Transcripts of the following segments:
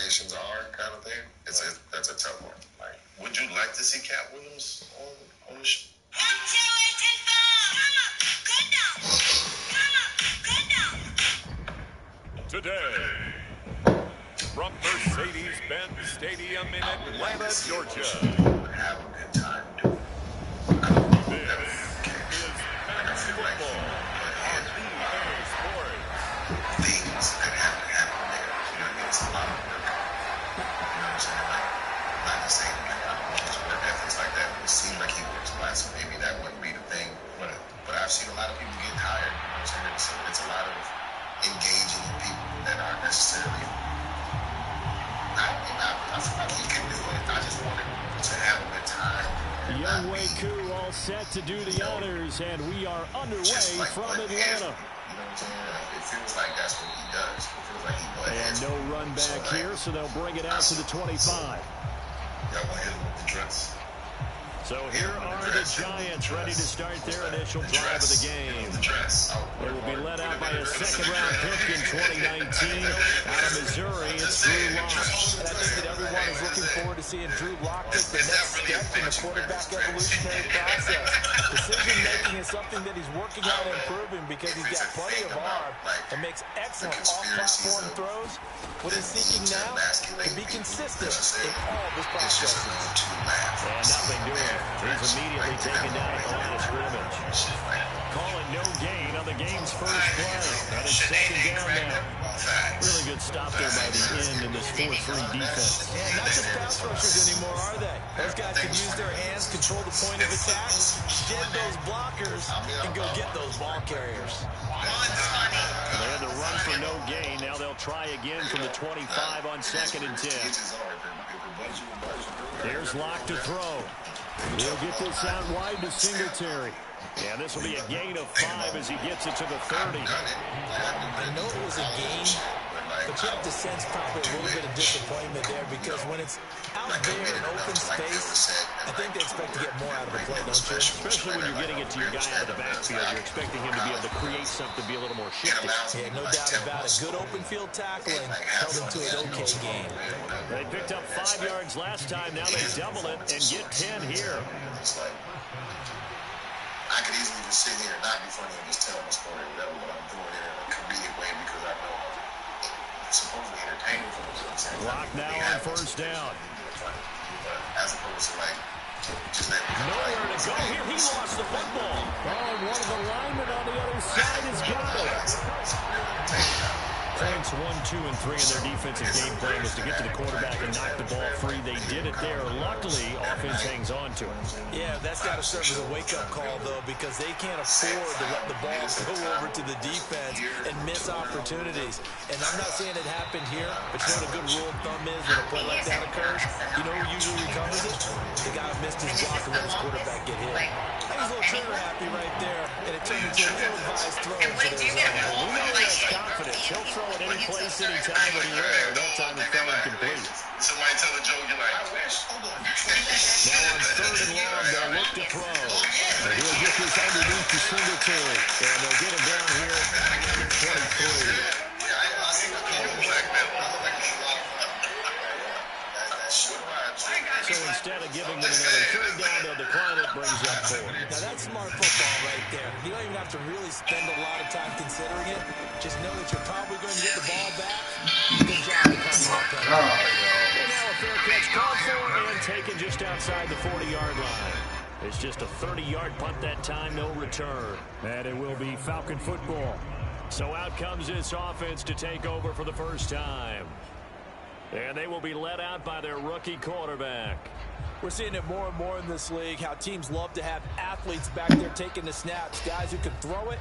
conditions are, kind of thing. That's a tough one. Like, would you like to see Cat Williams on the show? Today, from Mercedes-Benz Stadium in Atlanta, Georgia. Have a good time doing it. This is Fantasy Football on EA Sports. Things that happen there. You know what I mean? It's a lot of work. You know what I'm saying? Like, not to say that I don't want his work ethics like that, but it seems like he works a lot, so maybe that wouldn't be the thing. But I've seen a lot of people get tired. You know what I'm saying? It's a lot of engaging in people that aren't necessarily. I feel like he can do it. I just want him to have a good time. Young Wei Koo all set to do the honors, and we are underway from Atlanta. You know what I'm saying? It feels like that's what he does. It feels like he and no run back here, so they'll bring it out to the 25. Y'all want to hit him with the dress? So here are the Giants ready to start their initial drive of the game. They will be led out by a second-round pick in 2019. Out of Missouri, it's Drew Lock. And I think that everyone is looking forward to seeing Drew Lock take the next step in the quarterback evolutionary process. Decision-making is something that he's working on improving because he's got plenty of arm and makes excellent off-platform throws. What he's seeking now to be consistent in all of his processes. And nothing doing. He's immediately taken down at the line of scrimmage. Calling no gain on the game's first play. And it's second down now. Really good stop there by the end in this 4-3 defense. And not just pass rushers anymore, are they? Those guys can use their hands, control the point of attack, shed those blockers, and go get those ball carriers. They had to run for no gain. Now they'll try again from the 25 on 2nd and 10. Here's Lock to throw. He'll get this out wide to Singletary. And this will be a gain of 5 as he gets it to the 30. I know it was a gain, but you have to sense probably a little bit of disappointment there because when it's out there in open space, I think they expect to get more out of the play, don't you? Especially when you're getting it to your guy out of the backfield. You're expecting him to be able to create something, be a little more shifty. Yeah, no doubt about it. Good open field tackling held him to an okay game. They picked up 5 yards last time. Now they double it and get 10 here. I could easily just sit here and not be funny and just tell my story or whatever, but I'm doing it in a comedic way because I know it's supposedly entertaining for them. Lock now on first down. But as opposed to like just letting me nowhere to go here. He lost the football. Oh, and one of the linemen on the other side has got it. Points 1, 2, and 3 in their defensive game plan was to get to the quarterback and knock the ball free. They did it there. Luckily, offense hangs on to it. Yeah, that's got to serve as a wake-up call, though, because they can't afford to let the ball go over to the defense and miss opportunities. And I'm not saying it happened here, but you know what a good rule of thumb is when a play like that occurs? You know who usually recovers it? The guy who missed his block and let his quarterback get hit. He was a little trigger happy right there, and it turned into an ill-advised throw into their zone. We know he has confidence. He'll throw at any place, anytime, anywhere. That time it fell incomplete. Somebody tell a joke, you're like, I wish. Now on 3rd and long, they'll look to throw. So he'll get this underneath to Singletary. And they'll get him down here at 23. So instead of giving them another 3rd down, they'll decline it, brings up 4. Now that's smart football right there. You don't even have to really spend a lot of time considering it. Just know that you're probably going to get the ball back. Good job to come back. And now a fair catch called for and taken just outside the 40-yard line. It's just a 30-yard punt that time, no return. And it will be Falcon football. So out comes this offense to take over for the first time. And they will be led out by their rookie quarterback. We're seeing it more and more in this league, how teams love to have athletes back there taking the snaps, guys who can throw it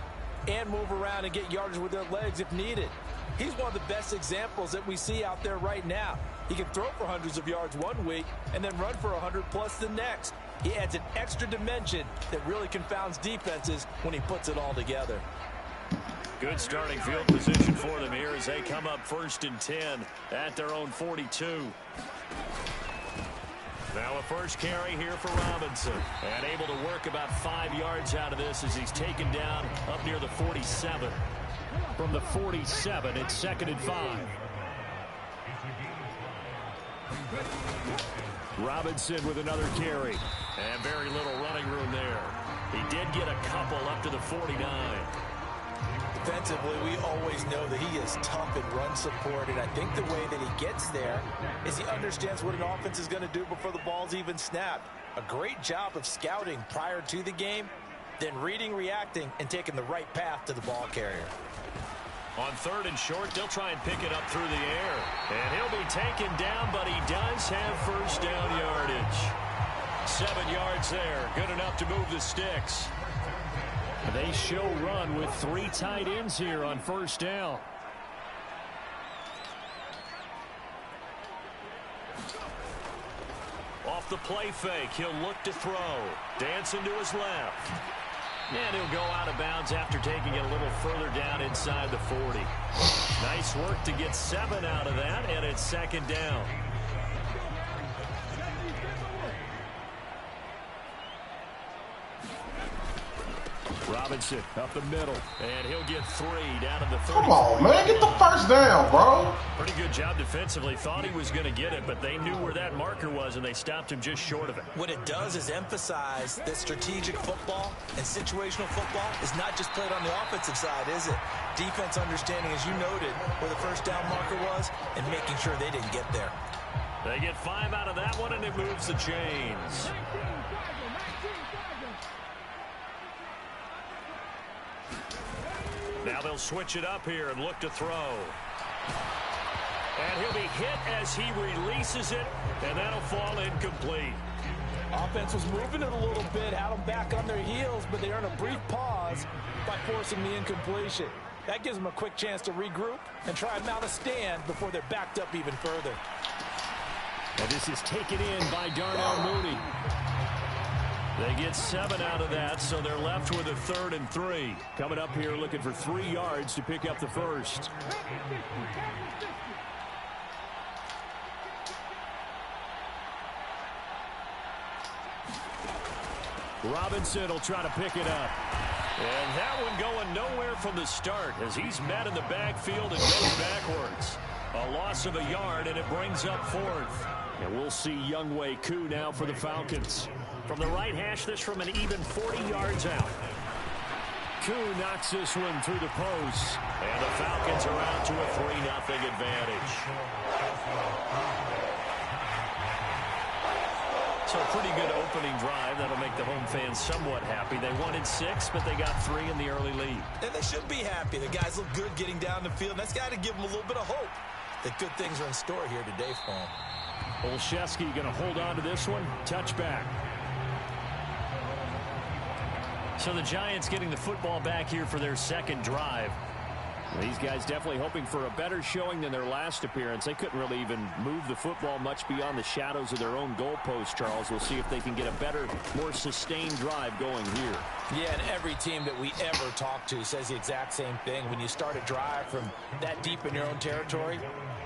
and move around and get yardage with their legs if needed. He's one of the best examples that we see out there right now. He can throw for hundreds of yards one week and then run for 100+ the next. He adds an extra dimension that really confounds defenses when he puts it all together. Good starting field position for them here as they come up 1st and 10 at their own 42. Now a first carry here for Robinson. And able to work about 5 yards out of this as he's taken down up near the 47. From the 47, it's 2nd and 5. Robinson with another carry. And very little running room there. He did get a couple up to the 49. Defensively, we always know that he is tough in run support, and I think the way that he gets there is he understands what an offense is going to do before the ball's even snapped. A great job of scouting prior to the game, then reading, reacting, and taking the right path to the ball carrier. On 3rd and short, they'll try and pick it up through the air. And he'll be taken down, but he does have first down yardage. 7 yards there, good enough to move the sticks. They show run with 3 tight ends here on first down. Off the play fake, he'll look to throw. Dancing to his left. And he'll go out of bounds after taking it a little further down inside the 40. Nice work to get 7 out of that, and it's 2nd down. Robinson up the middle, and he'll get 3 down to the 30. Come on, man. Get the first down, bro. Pretty good job defensively. Thought he was going to get it, but they knew where that marker was, and they stopped him just short of it. What it does is emphasize that strategic football and situational football is not just played on the offensive side, is it? Defense understanding, as you noted, where the first down marker was and making sure they didn't get there. They get 5 out of that one, and it moves the chains. Now they'll switch it up here and look to throw. And he'll be hit as he releases it, and that'll fall incomplete. Offense was moving it a little bit, had them back on their heels, but they earn a brief pause by forcing the incompletion. That gives them a quick chance to regroup and try and mount a stand before they're backed up even further. And this is taken in by Darnell Mooney. They get 7 out of that, so they're left with a 3rd and 3. Coming up here looking for 3 yards to pick up the first. Robinson will try to pick it up. And that one going nowhere from the start as he's met in the backfield and goes backwards. A loss of a yard, and it brings up 4th. And we'll see Younghoe Koo now for the Falcons. From the right hash, this from an even 40 yards out. Koo knocks this one through the post. And the Falcons are out to a 3-0 advantage. So a pretty good opening drive. That'll make the home fans somewhat happy. They wanted 6, but they got 3 in the early lead. And they should be happy. The guys look good getting down the field. That's got to give them a little bit of hope that good things are in store here today for them. Olszewski going to hold on to this one. Touchback. So the Giants getting the football back here for their 2nd drive. These guys definitely hoping for a better showing than their last appearance. They couldn't really even move the football much beyond the shadows of their own goalpost, Charles. We'll see if they can get a better, more sustained drive going here. Yeah, and every team that we ever talk to says the exact same thing. When you start a drive from that deep in your own territory,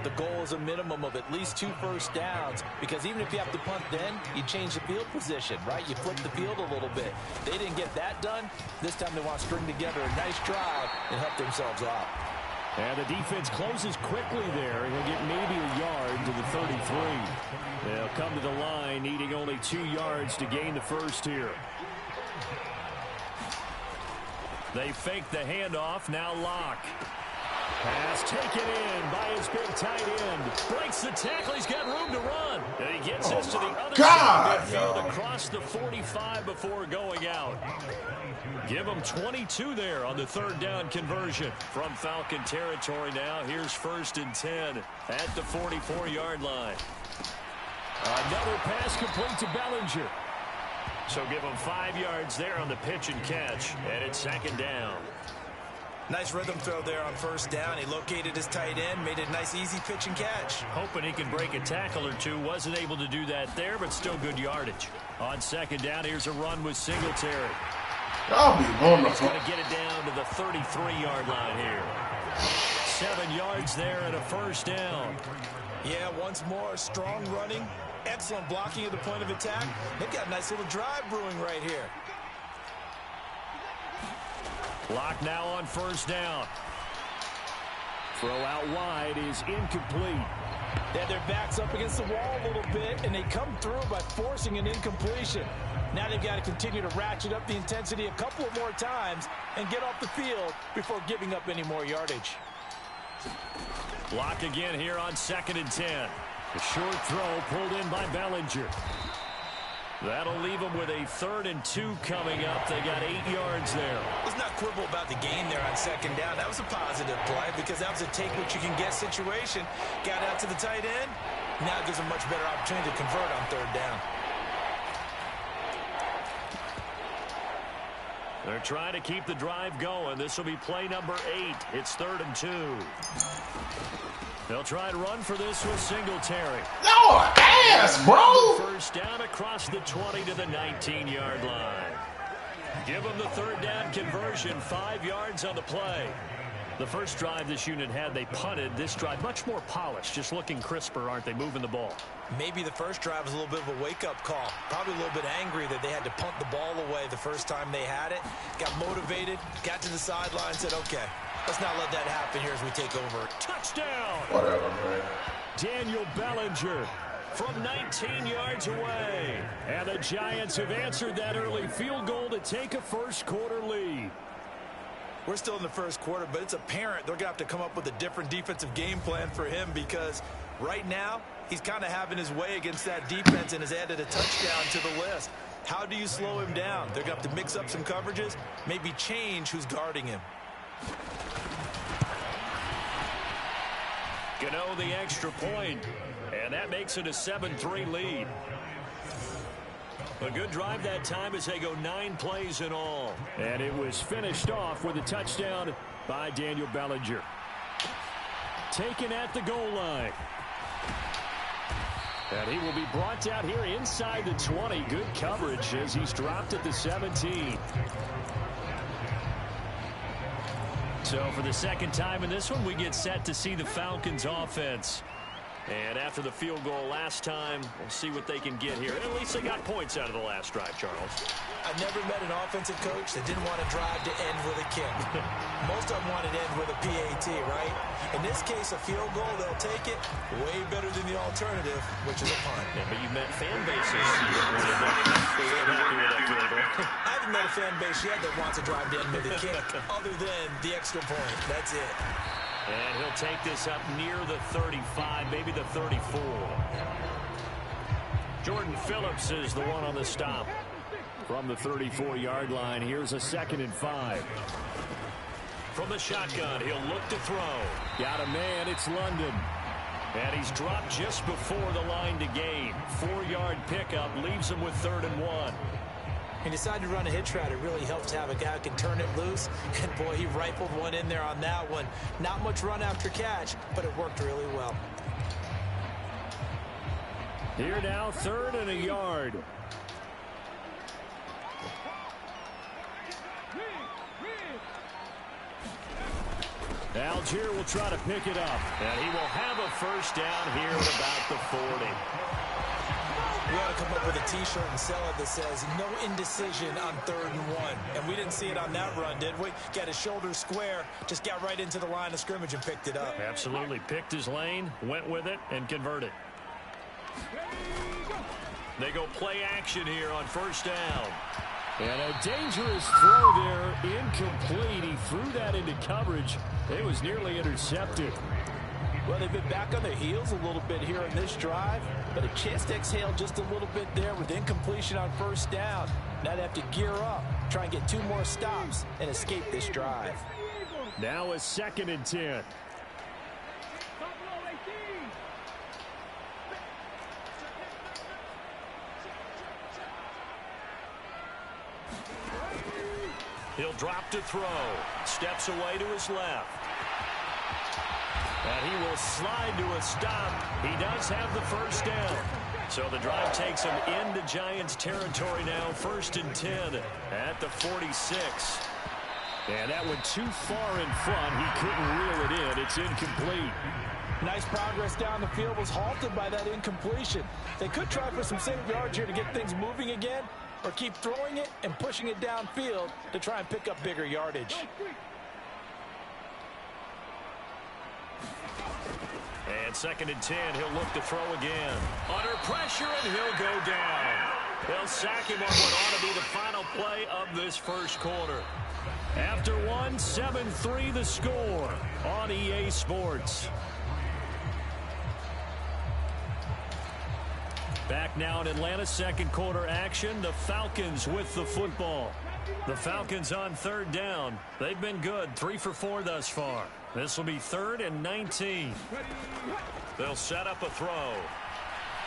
the goal is a minimum of at least 2 first downs, because even if you have to punt then, you change the field position, right? You flip the field a little bit. They didn't get that done. This time they want to string together a nice drive and help themselves out. And the defense closes quickly there. He'll get maybe a yard to the 33. They'll come to the line, needing only 2 yards to gain the first here. They fake the handoff, now Locke. Pass taken in by his big tight end. Breaks the tackle. He's got room to run. And he gets this to the other side of midfield across the 45 before going out. Give him 22 there on the 3rd down conversion. From Falcon territory now, here's 1st and 10 at the 44-yard line. Another pass complete to Bellinger. So give him 5 yards there on the pitch and catch. And it's 2nd down. Nice rhythm throw there on 1st down. He located his tight end, made it a nice easy pitch and catch. Hoping he can break a tackle or two. Wasn't able to do that there, but still good yardage. On 2nd down, here's a run with Singletary. That'll be wonderful. He's going to get it down to the 33-yard line here. 7 yards there and a 1st down. Yeah, once more, strong running, excellent blocking at the point of attack. They've got a nice little drive brewing right here. Lock now on 1st down. Throw out wide is incomplete. They had their backs up against the wall a little bit, and they come through by forcing an incompletion. Now they've got to continue to ratchet up the intensity a couple of more times and get off the field before giving up any more yardage. Block again here on 2nd and 10. A short throw pulled in by Bellinger. That'll leave them with a 3rd and 2 coming up. They got 8 yards there. Let's not quibble about the gain there on 2nd down. That was a positive play because that was a take-what-you-can-get situation. Got out to the tight end. Now it gives them a much better opportunity to convert on 3rd down. They're trying to keep the drive going. This will be play number 8. It's 3rd and 2. They'll try and run for this with Singletary. Your ass, bro! First down across the 20 to the 19-yard line. Give them the 3rd down conversion, 5 yards on the play. The first drive this unit had, they punted. This drive, much more polished, just looking crisper, aren't they, moving the ball? Maybe the first drive was a little bit of a wake-up call. Probably a little bit angry that they had to punt the ball away the first time they had it. Got motivated, got to the sideline, said, okay, let's not let that happen here as we take over. Touchdown! Whatever, man. Daniel Bellinger from 19 yards away. And the Giants have answered that early field goal to take a first-quarter lead. We're still in the first quarter, but it's apparent they're going to have to come up with a different defensive game plan for him because right now he's kind of having his way against that defense and has added a touchdown to the list. How do you slow him down? They're going to have to mix up some coverages, maybe change who's guarding him. Gano the extra point, and that makes it a 7-3 lead. A good drive that time as they go 9 plays in all. And it was finished off with a touchdown by Daniel Bellinger. Taken at the goal line. And he will be brought down here inside the 20. Good coverage as he's dropped at the 17. So for the second time in this one, we get set to see the Falcons offense. And after the field goal last time, we'll see what they can get here. At least they got points out of the last drive, Charles. I've never met an offensive coach that didn't want to drive to end with a kick. Most of them wanted to end with a PAT, right? In this case, a field goal, they'll take it way better than the alternative, which is a punt. Yeah, but you've met fan bases I haven't met a fan base yet that wants to drive to end with a kick other than the extra point. That's it. And he'll take this up near the 35, maybe the 34. Jordan Phillips is the one on the stop. From the 34-yard line, here's a 2nd and 5. From the shotgun, he'll look to throw. Got a man, it's London. And he's dropped just before the line to gain. 4-yard pickup leaves him with 3rd and 1. He decided to run a hitch route. It really helps to have a guy who can turn it loose. And, boy, he rifled one in there on that one. Not much run after catch, but it worked really well. Here now, 3rd and a yard. Algier will try to pick it up. And he will have a first down here at about the 40. We ought to come up with a T-shirt and sell it that says, no indecision on 3rd and 1. And we didn't see it on that run, did we? Got his shoulders square, just got right into the line of scrimmage and picked it up. Absolutely. Picked his lane, went with it, and converted. They go play action here on 1st down. And a dangerous throw there, incomplete. He threw that into coverage. It was nearly intercepted. Well, they've been back on their heels a little bit here in this drive, but a chance to exhale just a little bit there with incompletion on 1st down. Now they have to gear up, try and get 2 more stops and escape this drive. Now a 2nd and 10. He'll drop to throw. Steps away to his left. And he will slide to a stop. He does have the first down. So the drive takes him into Giants territory now. 1st and 10 at the 46. And that went too far in front. He couldn't reel it in. It's incomplete. Nice progress down the field was halted by that incompletion. They could try for some safe yards here to get things moving again, or keep throwing it and pushing it downfield to try and pick up bigger yardage. And 2nd and 10, he'll look to throw again. Under pressure, and he'll go down. They'll sack him on what ought to be the final play of this first quarter. After one, 7-3 the score on EA Sports. Back now in Atlanta, second quarter action. The Falcons with the football. The Falcons on 3rd down. They've been good, 3 for 4 thus far. This will be 3rd and 19. They'll set up a throw.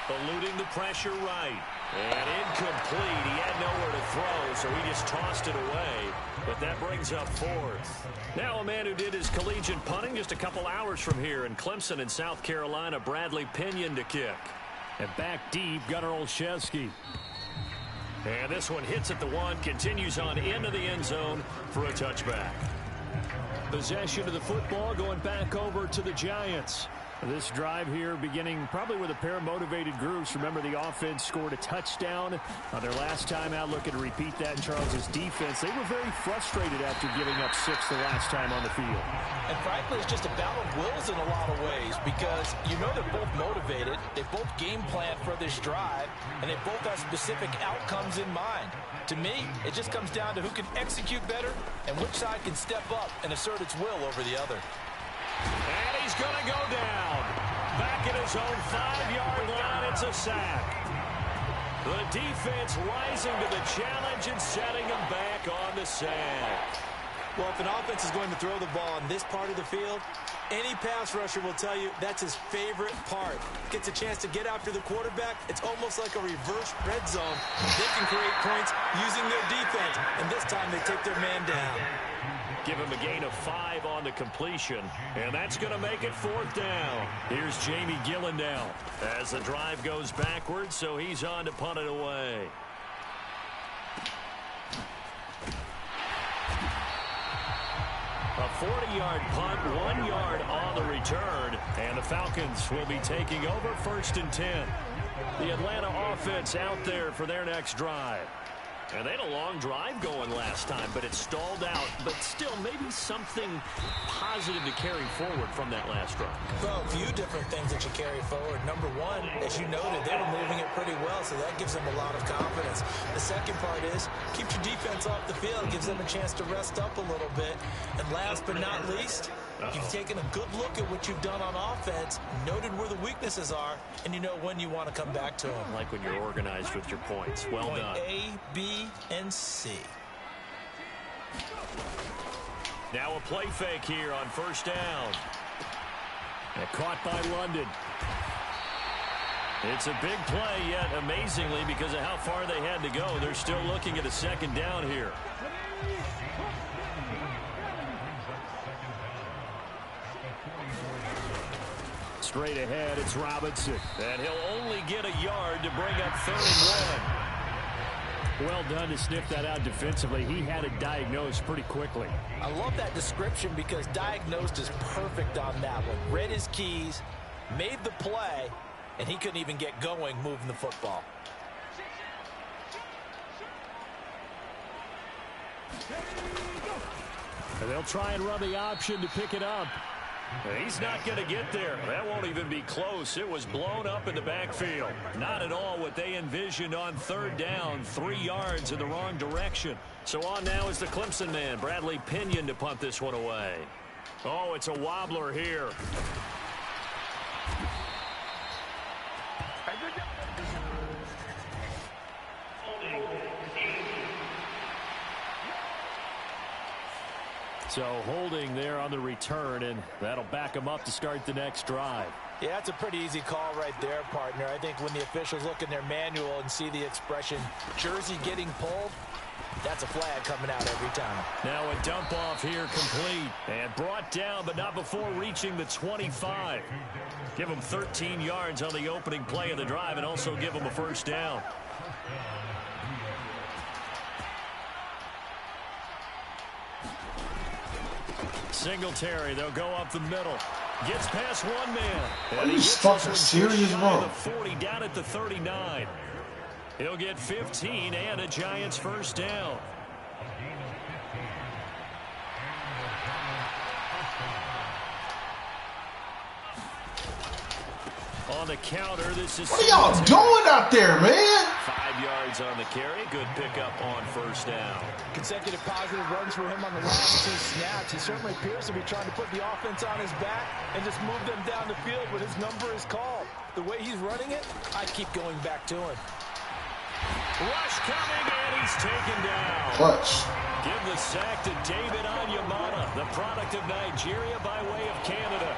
Eluding the pressure right. And incomplete. He had nowhere to throw, so he just tossed it away. But that brings up 4th. Now a man who did his collegiate punting just a couple hours from here in Clemson in South Carolina, Bradley Pinion to kick. And back deep, Gunnar Olszewski. And this one hits at the 1, continues on into the end zone for a touchback. Possession of the football going back over to the Giants. This drive here beginning probably with a pair of motivated groups. Remember, the offense scored a touchdown on their last time out. Looking to repeat that in Charles's defense. They were very frustrated after giving up 6 the last time on the field. And frankly, it's just a battle of wills in a lot of ways because you know they're both motivated. They both game plan for this drive, and they both have specific outcomes in mind. To me, it just comes down to who can execute better and which side can step up and assert its will over the other. And he's going to go down. Back at his own 5-yard line, it's a sack. The defense rising to the challenge and setting him back on the sack. Well, if an offense is going to throw the ball on this part of the field, any pass rusher will tell you that's his favorite part. Gets a chance to get after the quarterback. It's almost like a reverse red zone. They can create points using their defense, and this time they take their man down. Give him a gain of 5 on the completion, and that's going to make it 4th down. Here's Jamie Gillen now as the drive goes backwards, so he's on to punt it away. A 40-yard punt, 1 yard on the return, and the Falcons will be taking over 1st and 10. The Atlanta offense out there for their next drive. And they had a long drive going last time, but it stalled out. But still, maybe something positive to carry forward from that last drive. Well, a few different things that you carry forward. Number one, as you noted, they were moving it pretty well, so that gives them a lot of confidence. The second part is, keep your defense off the field, gives them a chance to rest up a little bit. And last but not least, you've taken a good look at what you've done on offense, noted where the weaknesses are, and you know when you want to come back to them. I like when you're organized with your points. Well done. A, B, and C. Now a play fake here on 1st down. And caught by London. It's a big play, yet amazingly, because of how far they had to go, they're still looking at a 2nd down here. Straight ahead, it's Robinson. And he'll only get a yard to bring up 3rd and 1. Well done to sniff that out defensively. He had it diagnosed pretty quickly. I love that description because diagnosed is perfect on that one. Read his keys, made the play, and he couldn't even get going moving the football. And they'll try and run the option to pick it up. He's not going to get there. That won't even be close. It was blown up in the backfield. Not at all what they envisioned on 3rd down. 3 yards in the wrong direction. So on now is the Clemson man, Bradley Pinion, to punt this one away. Oh, it's a wobbler here. So holding there on the return, and that'll back him up to start the next drive. Yeah, that's a pretty easy call right there, partner. I think when the officials look in their manual and see the expression, jersey getting pulled, that's a flag coming out every time. Now a dump off here complete and brought down, but not before reaching the 25. Give him 13 yards on the opening play of the drive and also give him a 1st down. Singletary, they'll go up the middle. Gets past one man. Are you fucking serious, bro? The 40 down at the 39. He'll get 15 and a Giants 1st down. On the counter, this is... What are y'all doing out there, man? 5 yards on the carry. Good pickup on first down. Consecutive positive runs for him on the last 2 snaps. He certainly appears to be trying to put the offense on his back and just move them down the field when his number is called. The way he's running it, I keep going back to him. Rush coming, and he's taken down. Clutch. Give the sack to David Onyemata, the product of Nigeria by way of Canada.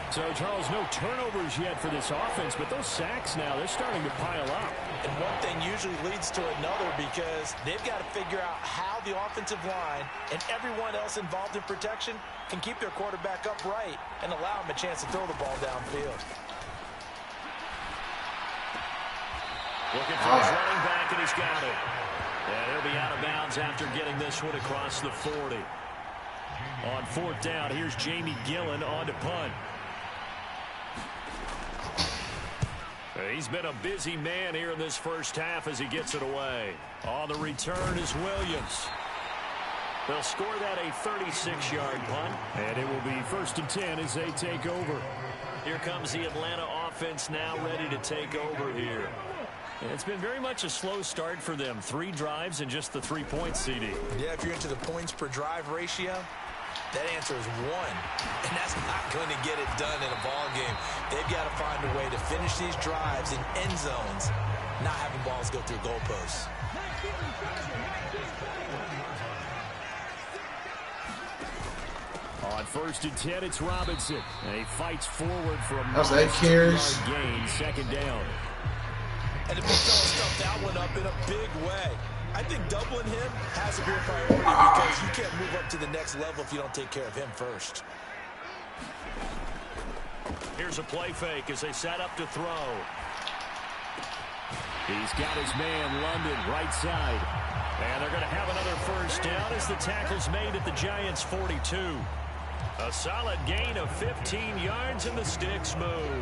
So, Charles, no turnovers yet for this offense, but those sacks now, they're starting to pile up. And one thing usually leads to another because they've got to figure out how the offensive line and everyone else involved in protection can keep their quarterback upright and allow him a chance to throw the ball downfield. Looking for his running back, and he's got it. And he'll be out of bounds after getting this one across the 40. On 4th down, here's Jamie Gillen on to punt. He's been a busy man here in this first half as he gets it away. On the return is Williams. They'll score that a 36-yard punt. And it will be 1st and 10 as they take over. Here comes the Atlanta offense now ready to take over here. And it's been very much a slow start for them. 3 drives and just the 3 points, CD. Yeah, if you're into the points per drive ratio, that answer is 1. And that's not going to get it done in a ball game. They've got to find a way to finish these drives in end zones, not having balls go through goalposts. On 1st and 10, it's Robinson. And he fights forward for a How's that carries? gain, 2nd down. And the big fella stuffed that one up in a big way. I think doubling him has to be a priority because you can't move up to the next level if you don't take care of him first. Here's a play fake as they set up to throw. He's got his man, London, right side. And they're going to have another first down as the tackle's made at the Giants' 42. A solid gain of 15 yards and the sticks move.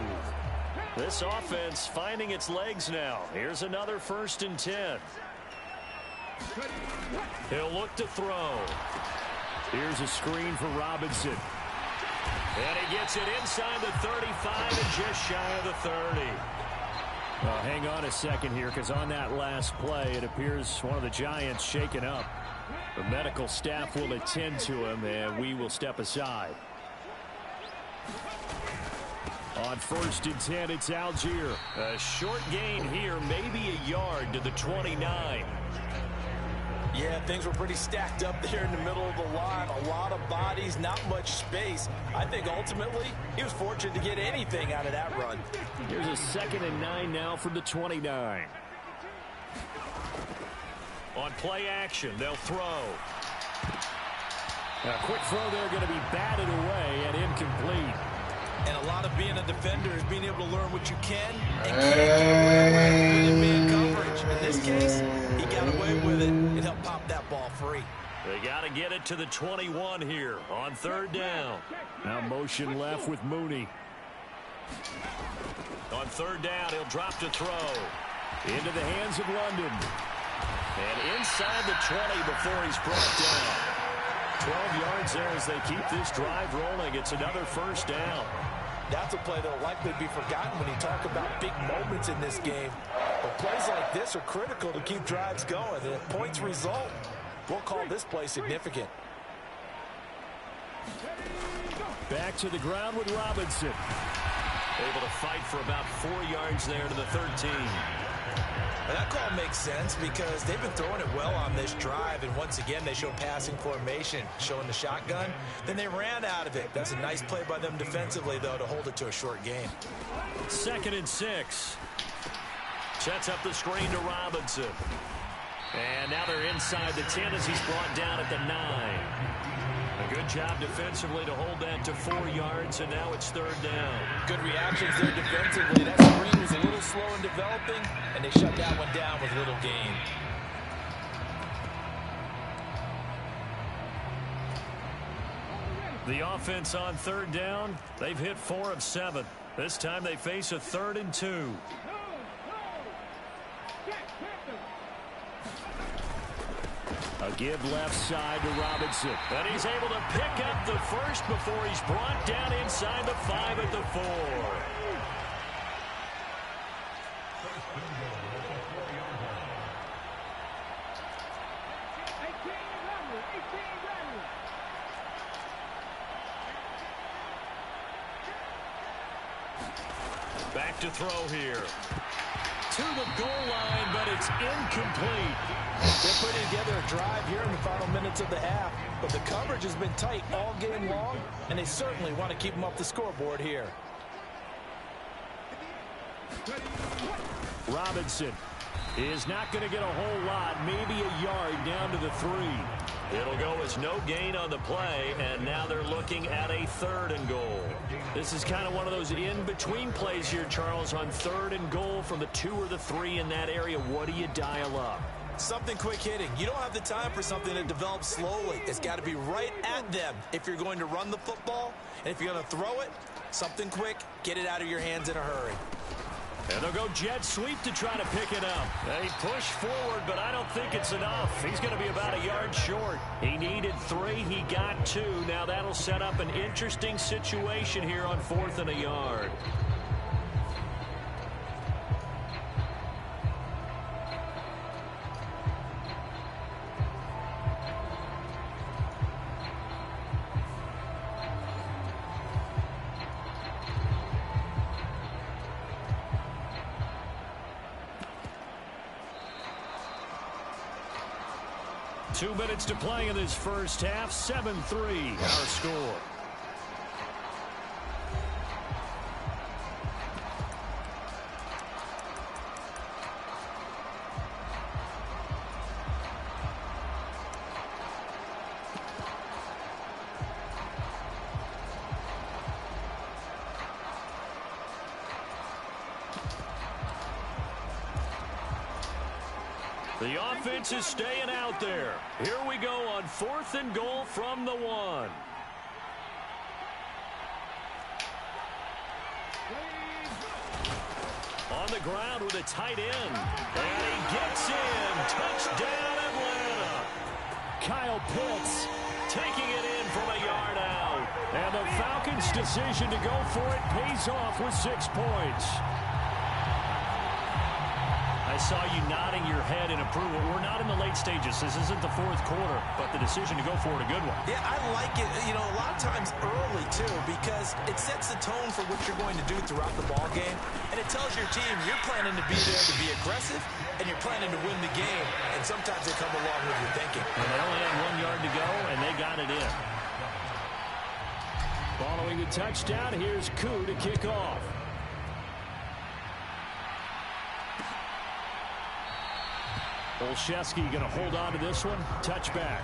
This offense finding its legs now. Here's another 1st and 10. He'll look to throw. Here's a screen for Robinson. And he gets it inside the 35 and just shy of the 30. Well, hang on a second here, because on that last play, it appears one of the Giants shaken up. The medical staff will attend to him, and we will step aside. On 1st and 10, it's Algier. A short gain here, maybe a yard to the 29. Yeah, things were pretty stacked up there in the middle of the line. A lot of bodies, not much space. I think ultimately he was fortunate to get anything out of that run. Here's a 2nd and 9 now from the 29. On play action, they'll throw. A quick throw there going to be batted away and incomplete. And a lot of being a defender is being able to learn what you can and can't do with man coverage. In this case, he got away with it and helped pop that ball free. They got to get it to the 21 here on 3rd down. Now motion left with Mooney. On 3rd down, he'll drop to throw. Into the hands of London. And inside the 20 before he's brought down. 12 yards there as they keep this drive rolling. It's another 1st down. That's a play that will likely be forgotten when you talk about big moments in this game. But plays like this are critical to keep drives going. And if points result, we'll call this play significant. Back to the ground with Robinson. Able to fight for about 4 yards there to the 13. And that call makes sense because they've been throwing it well on this drive. And once again, they show passing formation, showing the shotgun. Then they ran out of it. That's a nice play by them defensively, though, to hold it to a short gain. 2nd and 6. Sets up the screen to Robinson. And now they're inside the 10 as he's brought down at the 9. A good job defensively to hold that to 4 yards, and now it's 3rd down. Good reactions there defensively. That screen was a little slow in developing, and they shut that one down with little gain. The offense on 3rd down, they've hit 4 of 7. This time they face a 3rd and 2. A give left side to Robinson. And he's able to pick up the first before he's brought down inside the 5 at the 4. Back to throw here. To the goal line, but it's incomplete. They're putting together a drive here in the final minutes of the half, but the coverage has been tight all game long, and they certainly want to keep them up the scoreboard here. Robinson is not going to get a whole lot, maybe a yard down to the 3. It'll go as no gain on the play, and now they're looking at a 3rd and goal. This is kind of one of those in-between plays here, Charles, on 3rd and goal from the 2 or the 3 in that area. What do you dial up? Something quick hitting. You don't have the time for something that develops slowly. It's got to be right at them if you're going to run the football, and if you're going to throw it, something quick, get it out of your hands in a hurry. And they'll go jet sweep to try to pick it up. They push forward, but I don't think it's enough. He's going to be about a yard short. He needed 3. He got 2. Now that'll set up an interesting situation here on 4th and a yard. Two minutes to play in this first half. 7-3 our score. The offense is staying out there. Here we go on 4th and goal from the 1. On the ground with a tight end. And he gets in. Touchdown, Atlanta. Kyle Pitts taking it in from a yard out. And the Falcons' decision to go for it pays off with 6 points. I saw you nodding your head in approval. We're not in the late stages. This isn't the 4th quarter, but the decision to go for it, a good one. Yeah, I like it, a lot of times early, too, because it sets the tone for what you're going to do throughout the ball game, and it tells your team you're planning to be there to be aggressive, and you're planning to win the game, and sometimes they come along with your thinking. And they only had 1 yard to go, and they got it in. Following the touchdown, here's Koo to kick off. Olszewski going to hold on to this one. Touchback.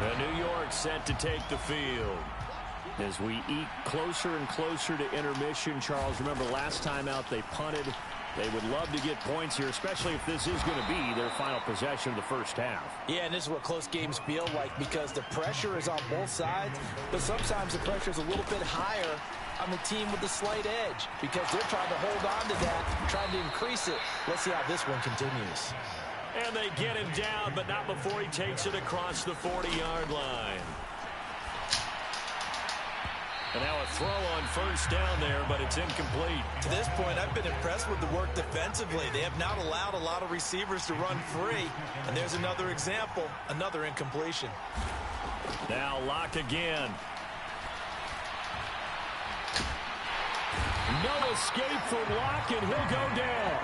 The New York set to take the field. As we eke closer and closer to intermission, Charles, remember last time out they punted. They would love to get points here, especially if this is going to be their final possession of the first half. Yeah, and this is what close games feel like because the pressure is on both sides, but sometimes the pressure is a little bit higher on the team with the slight edge because they're trying to hold on to that, trying to increase it. Let's see how this one continues. And they get him down, but not before he takes it across the 40-yard line. And now a throw on first down there, but it's incomplete. To this point, I've been impressed with the work defensively. They have not allowed a lot of receivers to run free. And there's another example, another incompletion. Now Locke again. No escape for Locke, and he'll go down.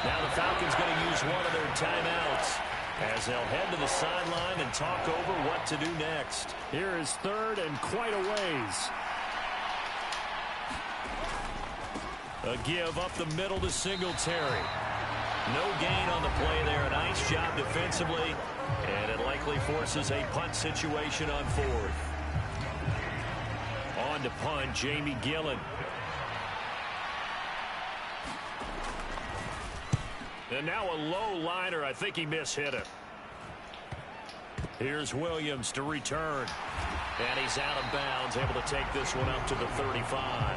Now the Falcons going to use one of their timeouts as they'll head to the sideline and talk over what to do next. Here is 3rd and quite a ways. A give up the middle to Singletary. No gain on the play there. A nice job defensively, and it likely forces a punt situation on 4th. On to punt, Jamie Gillen. And now a low liner. I think he mishit it. Here's Williams to return. And he's out of bounds, able to take this one up to the 35.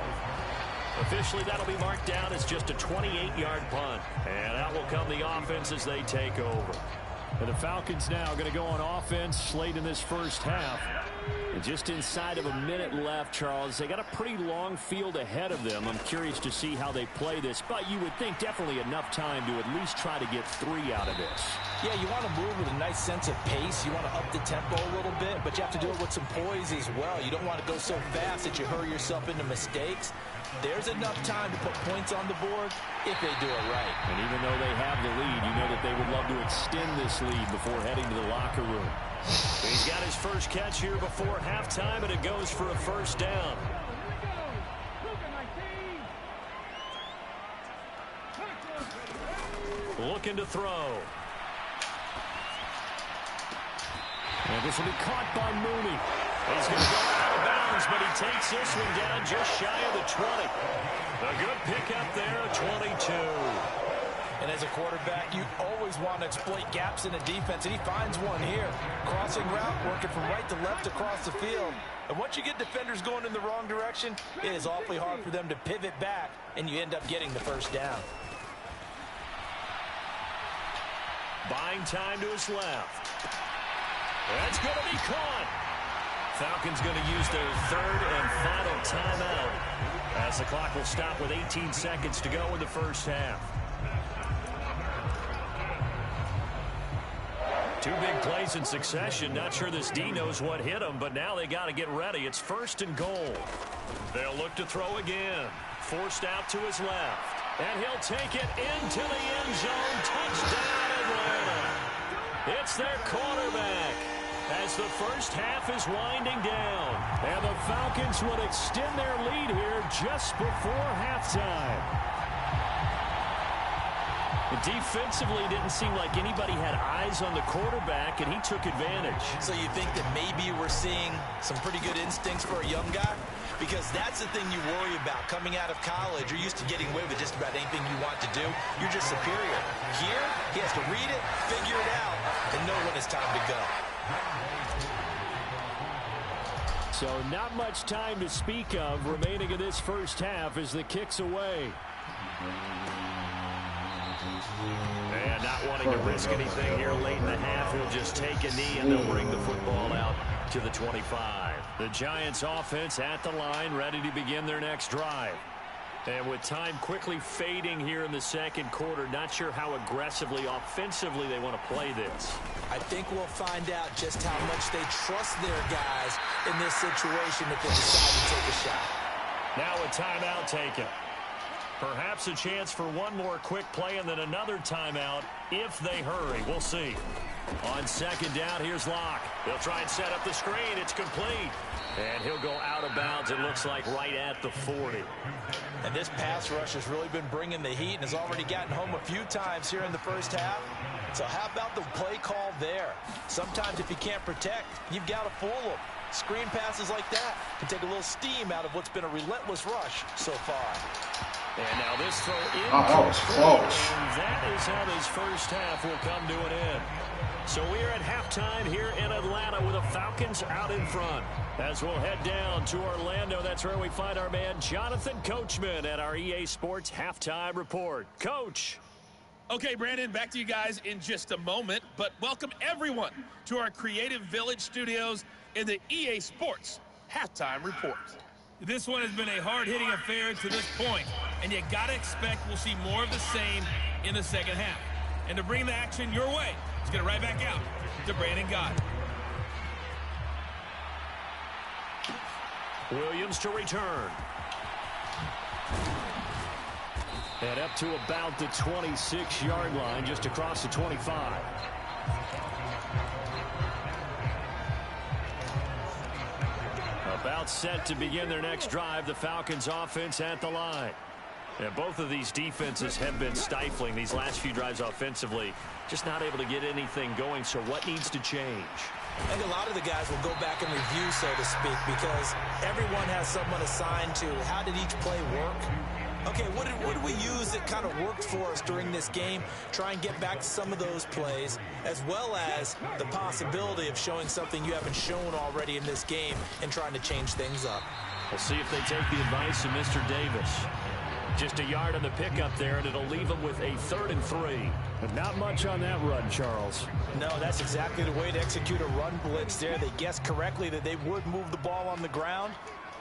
Officially, that'll be marked down as just a 28-yard punt. And out will come the offense as they take over. And the Falcons now going to go on offense late in this first half. And just inside of a minute left, Charles. They got a pretty long field ahead of them. I'm curious to see how they play this. But you would think definitely enough time to at least try to get 3 out of this. Yeah, you want to move with a nice sense of pace. You want to up the tempo a little bit, but you have to do it with some poise as well. You don't want to go so fast that you hurry yourself into mistakes. There's enough time to put points on the board if they do it right. And even though they have the lead, you know that they would love to extend this lead before heading to the locker room. He's got his first catch here before halftime, and it goes for a first down. Looking to throw. And this will be caught by Mooney. He's going to go out of bounds, but he takes this one down just shy of the 20. A good pickup there, 22. And as a quarterback, you always want to exploit gaps in the defense, and he finds one here. Crossing route, working from right to left across the field. And once you get defenders going in the wrong direction, it is awfully hard for them to pivot back, and you end up getting the first down. Buying time to his left. That's going to be caught. Falcons going to use their third and final timeout as the clock will stop with 18 seconds to go in the first half. 2 big plays in succession. Not sure this D knows what hit him, but now they got to get ready. It's 1st and goal. They'll look to throw again. Forced out to his left. And he'll take it into the end zone. Touchdown, Atlanta. It's their quarterback as the first half is winding down. And the Falcons would extend their lead here just before halftime. Defensively, didn't seem like anybody had eyes on the quarterback, and he took advantage. So you think that maybe we're seeing some pretty good instincts for a young guy? Because that's the thing you worry about. Coming out of college, you're used to getting away with just about anything you want to do. You're just superior. Here, he has to read it, figure it out, and know when it's time to go. So not much time to speak of remaining in this first half as the kick's away. And not wanting to risk anything here late in the half, he'll just take a knee and they'll bring the football out to the 25. The Giants offense at the line, ready to begin their next drive. And with time quickly fading here in the second quarter, not sure how aggressively, offensively they want to play this. I think we'll find out just how much they trust their guys in this situation if they decide to take a shot. Now a timeout taken. Perhaps a chance for one more quick play and then another timeout if they hurry. We'll see. On second down, here's Locke. They'll try and set up the screen. It's complete. And he'll go out of bounds, it looks like, right at the 40. And this pass rush has really been bringing the heat and has already gotten home a few times here in the first half. So how about the play call there? Sometimes if you can't protect, you've got to fool them. Screen passes like that can take a little steam out of what's been a relentless rush so far. And now this throw in. Oh, that was close. And that is how this first half will come to an end. So we're at halftime here in Atlanta with the Falcons out in front. As we'll head down to Orlando, that's where we find our man Jonathan Coachman at our EA Sports Halftime Report. Coach. Okay, Brandon, back to you guys in just a moment. But welcome everyone to our Creative Village studios in the EA Sports Halftime Report. This one has been a hard-hitting affair to this point, and you got to expect we'll see more of the same in the second half. And to bring the action your way, let's get it right back out to Brandon Gott. Williams to return. And up to about the 26-yard line, just across the 25. About set to begin their next drive, the Falcons offense at the line. And both of these defenses have been stifling these last few drives offensively. Just not able to get anything going, so what needs to change? I think a lot of the guys will go back and review, so to speak, because everyone has someone assigned to how did each play work. Okay, what did we use that kind of worked for us during this game? Try and get back to some of those plays, as well as the possibility of showing something you haven't shown already in this game and trying to change things up. We'll see if they take the advice of Mr. Davis. Just a yard on the pickup there, and it'll leave them with a 3rd and 3. But not much on that run, Charles. No, that's exactly the way to execute a run blitz there. They guessed correctly that they would move the ball on the ground,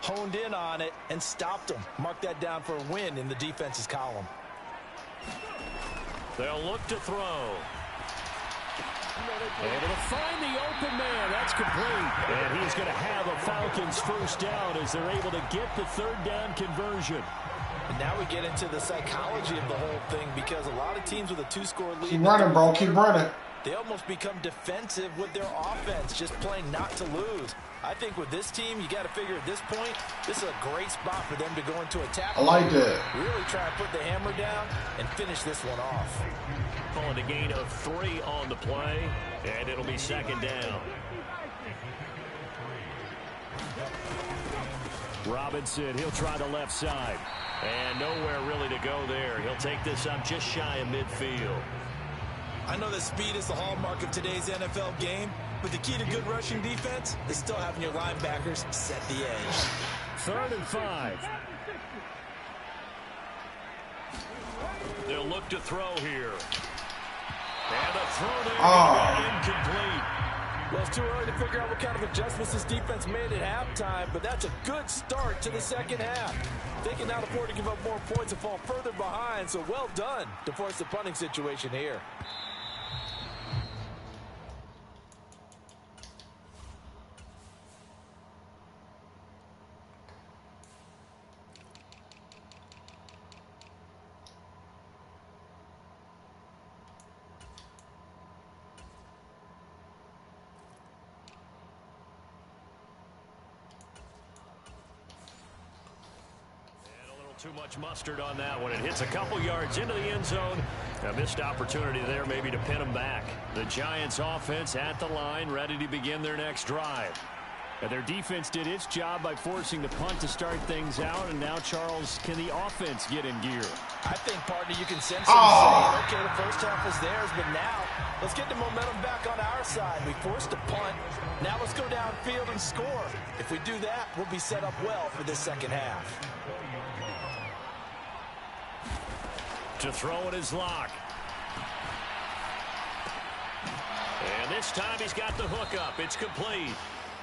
honed in on it, and stopped them. Mark that down for a win in the defense's column. They'll look to throw. Able to find the open man. That's complete. And he's going to have a Falcons first down as they're able to get the 3rd down conversion. And now we get into the psychology of the whole thing, because a lot of teams with a 2-score lead. Keep running, bro. Keep running. They almost become defensive with their offense, just playing not to lose. I think with this team, you got to figure at this point, this is a great spot for them to go into attack. I like that. Really try to put the hammer down and finish this one off. Calling a gain of 3 on the play, and it'll be 2nd down. Robinson, he'll try the left side. And nowhere really to go there. He'll take this up just shy of midfield. I know that speed is the hallmark of today's NFL game, but the key to good rushing defense is still having your linebackers set the edge. 3rd and 5. They'll look to throw here. And a throw there incomplete. Well, it's too early to figure out what kind of adjustments this defense made at halftime, but that's a good start to the second half. They can now afford to give up more points and fall further behind, so well done to force the punting situation here. Too much mustard on that one. It hits a couple yards into the end zone. A missed opportunity there maybe to pin them back. The Giants offense at the line, ready to begin their next drive. And their defense did its job by forcing the punt to start things out. And now, Charles, can the offense get in gear? I think, partner, you can sense them saying, okay, the first half was theirs, but now let's get the momentum back on our side. We forced a punt. Now let's go downfield and score. If we do that, we'll be set up well for this second half. To throw it is Locke. And this time he's got the hook up. It's complete.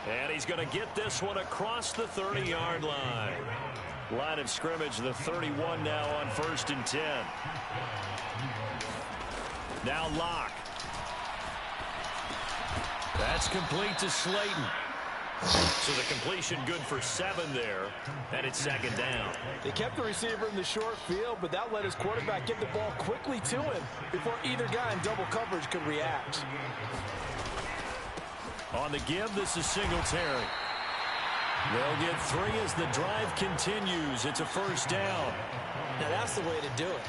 And he's going to get this one across the 30-yard line. Line of scrimmage, the 31 now on 1st and 10. Now Locke. That's complete to Slayton. So the completion good for 7 there, and it's 2nd down. They kept the receiver in the short field, but that let his quarterback get the ball quickly to him before either guy in double coverage could react. On the give, this is Singletary. They'll get 3 as the drive continues. It's a 1st down. Now that's the way to do it.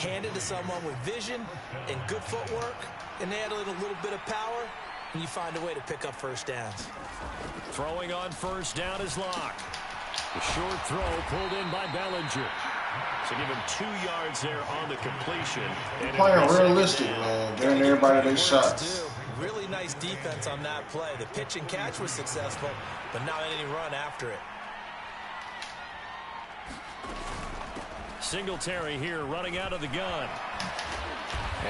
Hand it to someone with vision and good footwork, and add a little bit of power, and you find a way to pick up 1st downs. Throwing on 1st down is Locke. The short throw pulled in by Bellinger. So give him 2 yards there on the completion. Playing realistic, man. Getting everybody their shots. Really nice defense on that play. The pitch and catch was successful, but not any run after it. Singletary here running out of the gun.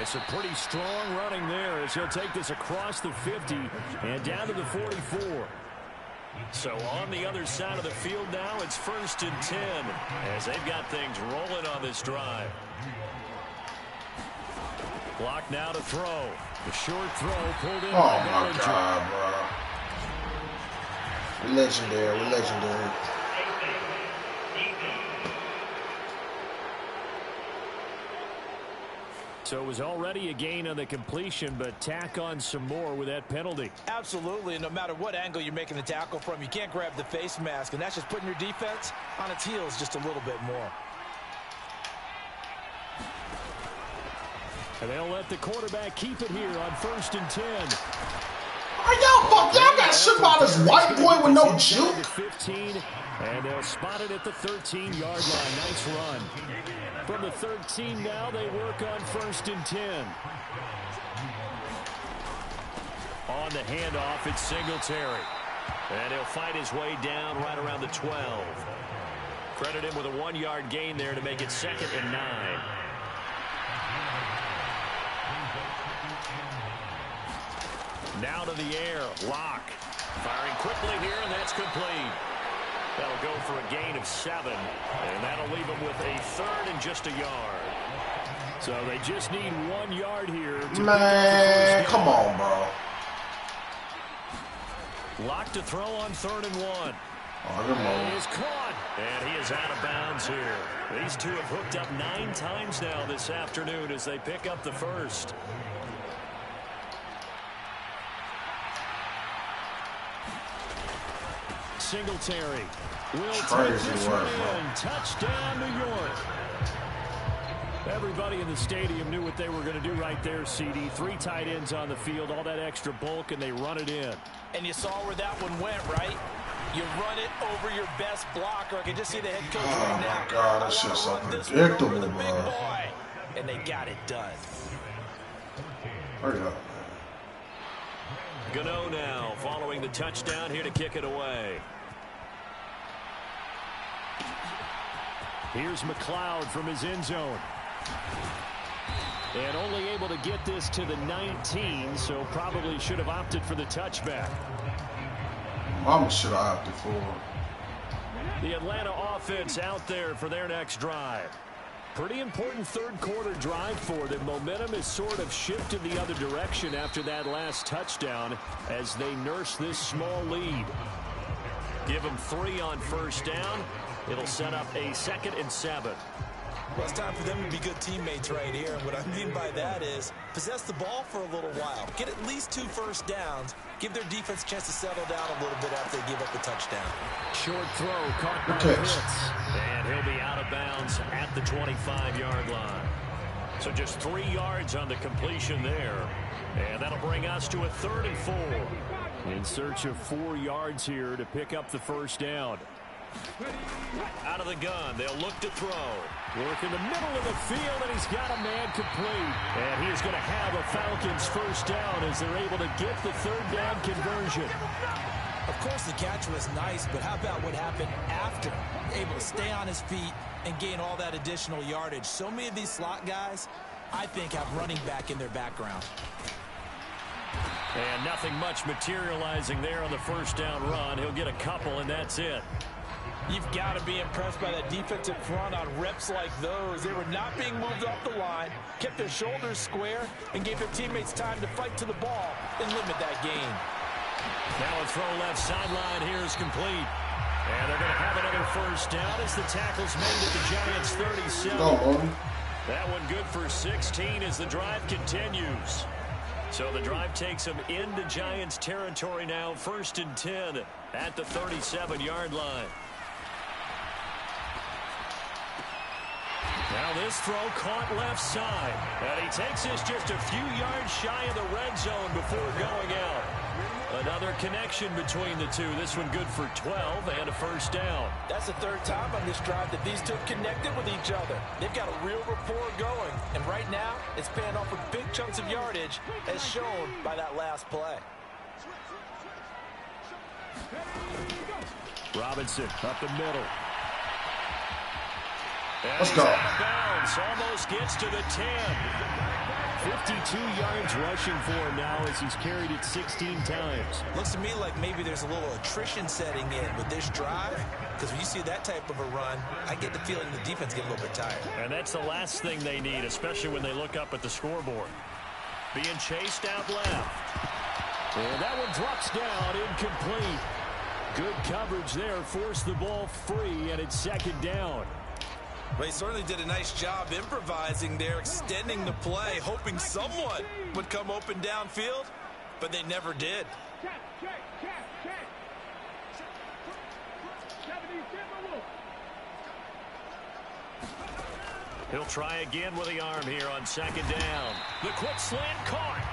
It's a pretty strong running there as he'll take this across the 50 and down to the 44. So on the other side of the field now, it's 1st and 10 as they've got things rolling on this drive. Clock now to throw. The short throw pulled in by Bellinger. Oh, my God, bro. We're legendary. We're legendary. So it was already a gain on the completion, but tack on some more with that penalty. Absolutely. No matter what angle you're making the tackle from, you can't grab the face mask, and that's just putting your defense on its heels just a little bit more. And they'll let the quarterback keep it here on 1st and 10. Y'all got shit by this white boy with no juke. 15, and they'll spot it at the 13-yard line. Nice run. From the 13 now, they work on 1st and 10. On the handoff, it's Singletary. And he'll fight his way down right around the 12. Credit him with a 1-yard gain there to make it 2nd and 9. Now to the air. Locke. Firing quickly here, and that's complete. That'll go for a gain of 7, and that'll leave them with a 3rd and just a yard. So they just need 1 yard here. Man, come on, bro. Locke to throw on 3rd and 1. Oh, he is caught, and he is out of bounds here. These two have hooked up 9 times now this afternoon as they pick up the first. Singletary will take this one in. Touchdown, New York. Everybody in the stadium knew what they were going to do right there, CD. 3 tight ends on the field, all that extra bulk, and they run it in. And you saw where that one went, right? You run it over your best blocker. I can just see the head coach right now. Oh, my God, that's just so predictable, bro. And they got it done. Hurry up. Gano now following the touchdown here to kick it away. Here's McLeod from his end zone. And only able to get this to the 19, so probably should have opted for the touchback. Mama should have opted for it. The Atlanta offense out there for their next drive. Pretty important third quarter drive for them. Momentum has sort of shifted the other direction after that last touchdown as they nurse this small lead. Give them 3 on first down. It'll set up a 2nd and 7. Well, it's time for them to be good teammates right here. And what I mean by that is possess the ball for a little while. Get at least 2 first downs. Give their defense a chance to settle down a little bit after they give up the touchdown. Short throw caught by Pitts. And he'll be out of bounds at the 25-yard line. So just 3 yards on the completion there. And that'll bring us to a 3rd and 4. In search of 4 yards here to pick up the first down. Out of the gun, they'll look to throw. Work in the middle of the field, and he's got a man complete. And he is going to have a Falcons first down as they're able to get the 3rd down conversion. Of course, the catch was nice, but how about what happened after? Able to stay on his feet and gain all that additional yardage. So many of these slot guys, I think, have running back in their background. And nothing much materializing there on the first down run. He'll get a couple, and that's it. You've got to be impressed by that defensive front on reps like those. They were not being moved off the line, kept their shoulders square, and gave their teammates time to fight to the ball and limit that gain. Now a throw left sideline here is complete. And they're going to have another first down as the tackle's made at the Giants' 37. That one good for 16 as the drive continues. So the drive takes them into Giants territory now, 1st and 10 at the 37-yard line. Now this throw caught left side. And he takes this just a few yards shy of the red zone before going out. Another connection between the two. This one good for 12 and a first down. That's the 3rd time on this drive that these two connected with each other. They've got a real rapport going. And right now, it's paying off with big chunks of yardage as shown by that last play. Robinson up the middle. And let's go. Out of bounds. Almost gets to the 10. 52 yards rushing for him now as he's carried it 16 times. Looks to me like maybe there's a little attrition setting in with this drive, because when you see that type of a run, I get the feeling the defense get a little bit tired. And that's the last thing they need, especially when they look up at the scoreboard. Being chased out left. And that one drops down, incomplete. Good coverage there, forced the ball free, and it's 2nd down. Well, he certainly did a nice job improvising there, extending the play, hoping someone would come open downfield, but they never did. He'll try again with the arm here on 2nd down. The quick slant caught.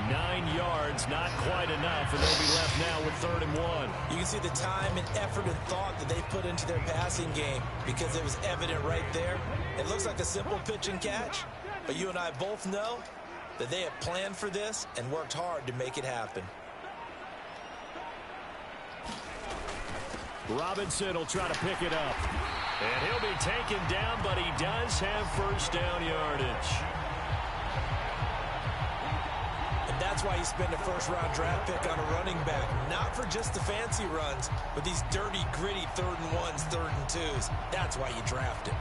9 yards, not quite enough, and they'll be left now with 3rd and 1. You can see the time and effort and thought that they put into their passing game because it was evident right there. It looks like a simple pitch and catch, but you and I both know that they have planned for this and worked hard to make it happen. Robinson will try to pick it up. And he'll be taken down, but he does have first down yardage. And that's why you spend a first-round draft pick on a running back. Not for just the fancy runs, but these dirty, gritty 3rd and 1s, 3rd and 2s. That's why you draft him.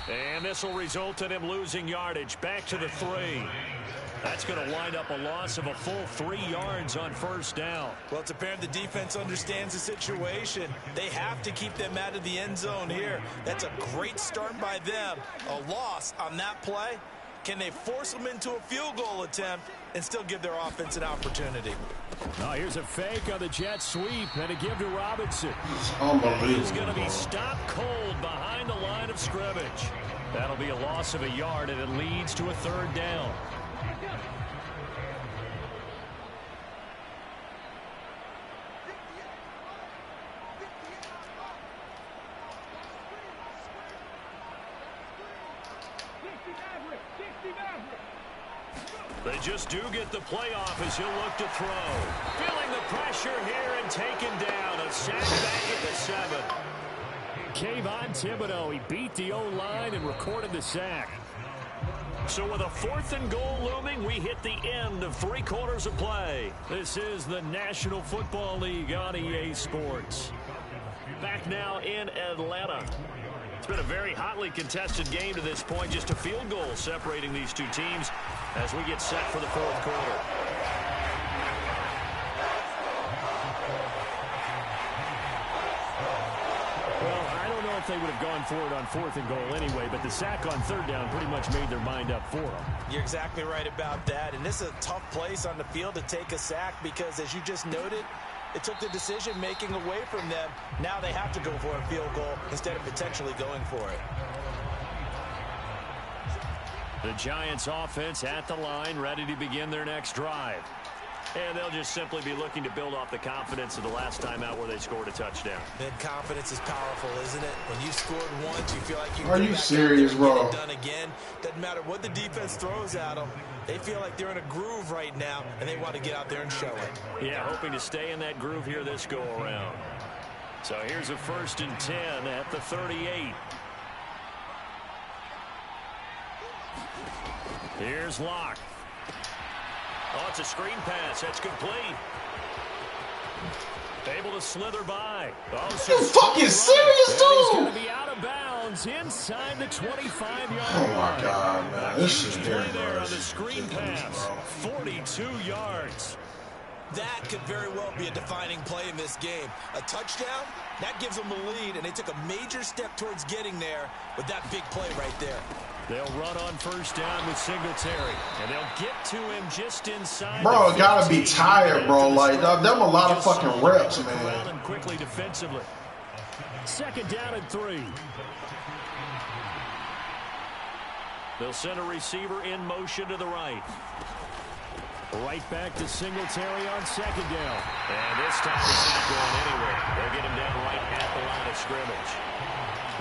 And this will result in him losing yardage. Back to the 3. That's going to wind up a loss of a full 3 yards on first down. Well, it's apparent the defense understands the situation. They have to keep them out of the end zone here. That's a great start by them. A loss on that play. Can they force them into a field goal attempt and still give their offense an opportunity? Now here's a fake on the jet sweep and a give to Robinson. He's going to be stopped cold behind the line of scrimmage. That'll be a loss of a yard, and it leads to a 3rd down. They just do get the play off as he'll look to throw. Feeling the pressure here and taken down. A sack back at the 7. Kayvon Thibodeau, he beat the O-line and recorded the sack. So with a 4th and goal looming, we hit the end of 3 quarters of play. This is the National Football League on EA Sports. Back now in Atlanta. It's been a very hotly contested game to this point. Just a field goal separating these two teams as we get set for the 4th quarter. Well, I don't know if they would have gone for it on 4th and goal anyway, but the sack on 3rd down pretty much made their mind up for them. You're exactly right about that. And this is a tough place on the field to take a sack because, as you just noted, it took the decision-making away from them. Now they have to go for a field goal instead of potentially going for it. The Giants offense at the line, ready to begin their next drive. And they'll just simply be looking to build off the confidence of the last time out where they scored a touchdown. And confidence is powerful, isn't it? When you scored once, you feel like you Are you serious, bro? Get it done again. Doesn't matter what the defense throws at them. They feel like they're in a groove right now, and they want to get out there and show it. Yeah, hoping to stay in that groove here this go-around. So here's a 1st and 10 at the 38. Here's Locke. Oh, it's a screen pass. That's complete. Able to slither by. Oh, you fucking serious, dude? He's going to be out of bounds inside the 25-yard line. Oh, my God, man. This is play there on the screen pass. 42 yards. That could very well be a defining play in this game. A touchdown, that gives them the lead, and they took a major step towards getting there with that big play right there. They'll run on 1st down with Singletary, and they'll get to him just inside. Bro, it gotta be tired, bro. Like, them a lot of fucking reps, man. Quickly defensively. 2nd down and 3. They'll send a receiver in motion to the right. Right back to Singletary on 2nd down. And this time he's not going anywhere. They'll get him down right at the line of scrimmage.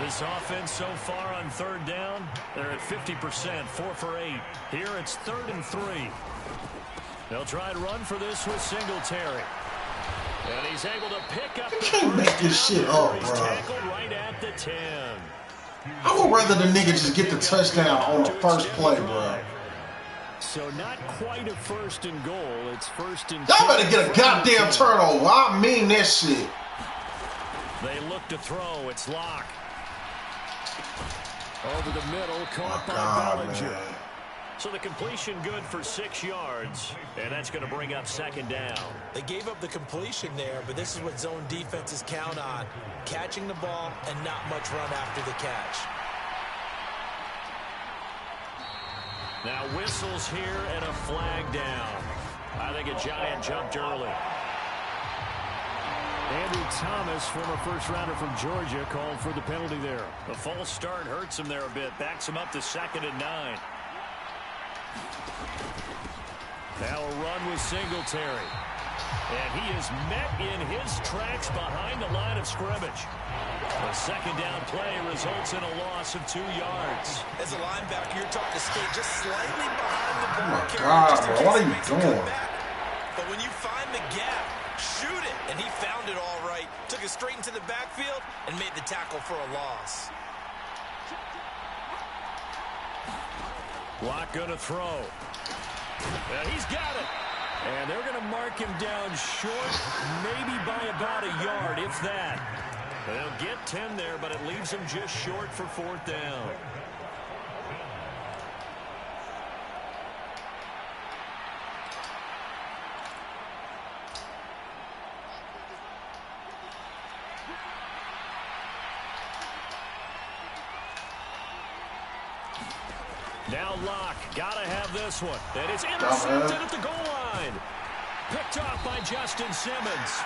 This offense so far on 3rd down, they're at 50%, 4 for 8. Here it's 3rd and 3. They'll try and run for this with Singletary. And he's able to pick up the can't make this shit up, He's bro. tackled right at the 10. I would rather the nigga just get the touchdown on the first play, bro. So not quite a 1st and goal. It's 1st and y'all better get a goddamn turnover. I mean that shit. They look to throw. It's Locke. Over the middle, caught by Bellinger. Man. So the completion good for 6 yards, and that's going to bring up 2nd down. They gave up the completion there, but this is what zone defenses count on. Catching the ball and not much run after the catch. Now whistles here and a flag down. I think a Giant jumped early. Andrew Thomas, former first-rounder from Georgia, called for the penalty there. The false start hurts him there a bit. Backs him up to 2nd and 9. Now a run with Singletary. And he is met in his tracks behind the line of scrimmage. The second down play results in a loss of 2 yards. As a linebacker, you're taught to stay just slightly behind the ball. Oh my God, bro. What are you doing? But when you find the gap, shoot it. And he found it all right. Took it straight into the backfield and made the tackle for a loss. Block going to throw. And he's got it. And they're going to mark him down short, maybe by about a yard, if that. They'll get 10 there, but it leaves him just short for 4th down. Now Locke, gotta have this one. And it's intercepted at the goal line. Picked off by Justin Simmons.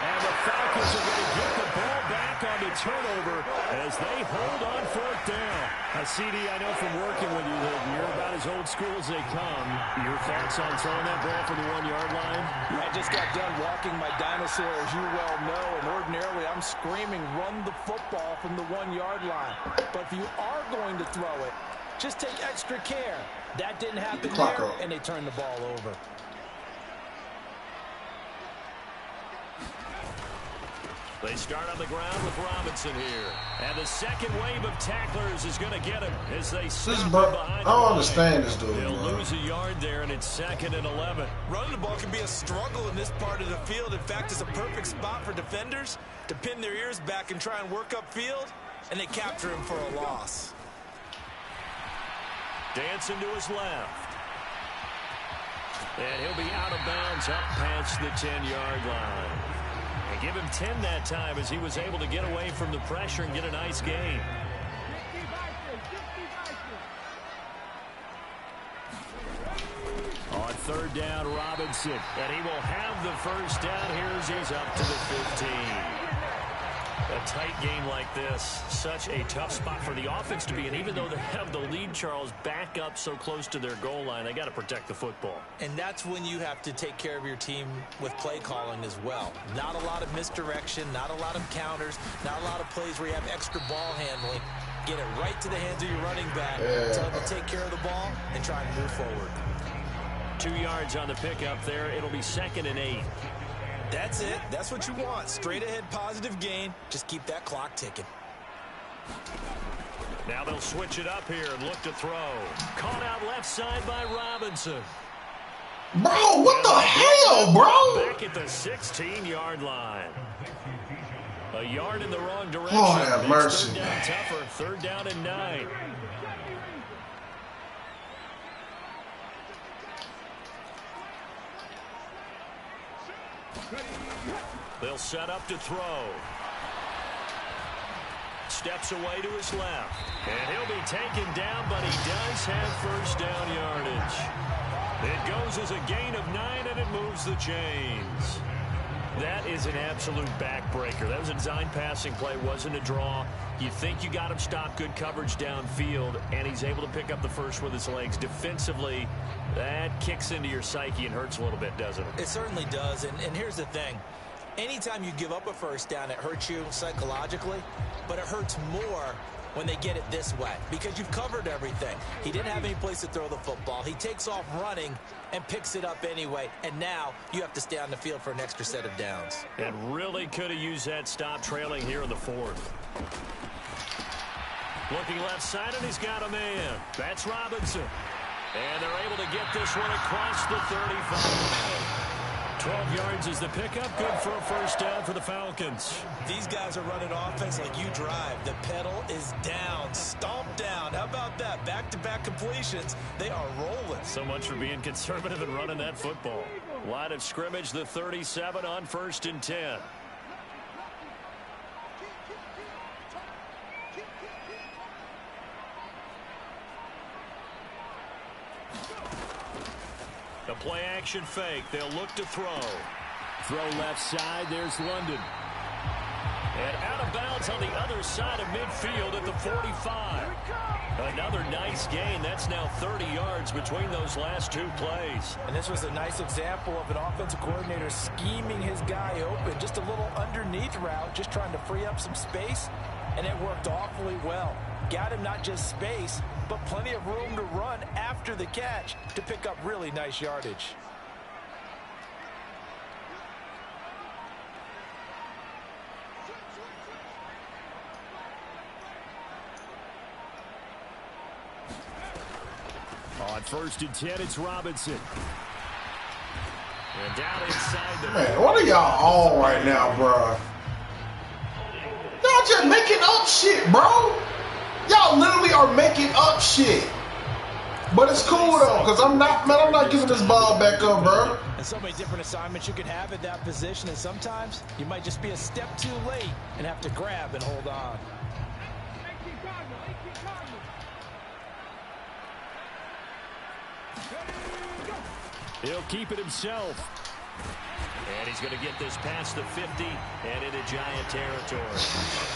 And the Falcons are going to get the ball back on the turnover as they hold on 4th down. CD, I know from working with you that you're about as old school as they come. Your thoughts on throwing that ball from the 1-yard line? I just got done walking my dinosaur, as you well know, and ordinarily I'm screaming, run the football from the 1-yard line. But if you are going to throw it, just take extra care. That didn't happen here, and they turned the ball over. They start on the ground with Robinson here. And the second wave of tacklers is going to get him as they stop behind. I don't understand this dude. They'll lose a yard there, and it's 2nd and 11. Running the ball can be a struggle in this part of the field. In fact, it's a perfect spot for defenders to pin their ears back and try and work upfield, and they capture him for a loss. Dancing to his left. And he'll be out of bounds up past the 10-yard line. And give him 10 that time as he was able to get away from the pressure and get a nice gain. On 3rd down, Robinson. And he will have the first down here as he's up to the 15. A tight game like this, such a tough spot for the offense to be in. Even though they have the lead, Charles, back up so close to their goal line, they got to protect the football. And that's when you have to take care of your team with play calling as well. Not a lot of misdirection, not a lot of counters, not a lot of plays where you have extra ball handling. Get it right to the hands of your running back, tell them to take care of the ball, and try and move forward. 2 yards on the pickup there. It'll be 2nd and 8. That's it. That's what you want. Straight ahead, positive gain. Just keep that clock ticking. Now they'll switch it up here and look to throw. Caught out left side by Robinson. Bro, what the hell, bro? Back at the 16-yard line. A yard in the wrong direction. Oh, have mercy. 3rd down tougher. 3rd down and 9. They'll set up to throw. Steps away to his left. And he'll be taken down, but he does have first down yardage. It goes as a gain of 9, and it moves the chains. That is an absolute backbreaker. That was a design passing play, wasn't a draw. You think you got him stopped, good coverage downfield, and he's able to pick up the first with his legs. Defensively, that kicks into your psyche and hurts a little bit, doesn't it? It certainly does, and here's the thing. Anytime you give up a first down, it hurts you psychologically, but it hurts more when they get it this way because you've covered everything. He didn't have any place to throw the football. He takes off running and picks it up anyway, and now you have to stay on the field for an extra set of downs. And really could have used that stop trailing here in the 4th. Looking left side, and he's got a man. That's Robinson. And they're able to get this one across the 35. 12 yards is the pickup. Good for a first down for the Falcons. These guys are running offense like you drive. The pedal is down, stomped down. How about that? Back-to-back completions. They are rolling. So much for being conservative and running that football. Line of scrimmage, the 37 on 1st and 10. The play action fake. They'll look to throw. Throw left side. There's London. And out of bounds on the other side of midfield at the 45. Another nice gain. That's now 30 yards between those last two plays. And this was a nice example of an offensive coordinator scheming his guy open. Just a little underneath route, just trying to free up some space, and it worked awfully well. Got him not just space, but plenty of room to run after the catch to pick up really nice yardage. On 1st and 10, it's Robinson. And down inside the... Man, what are y'all on right now, bro? Y'all just making up shit, bro. Y'all literally are making up shit. But it's cool, though, because I'm not giving this ball back up, bro. And so many different assignments you can have at that position, and sometimes you might just be a step too late and have to grab and hold on. He'll keep it himself. And he's going to get this past the 50 and into Giant territory.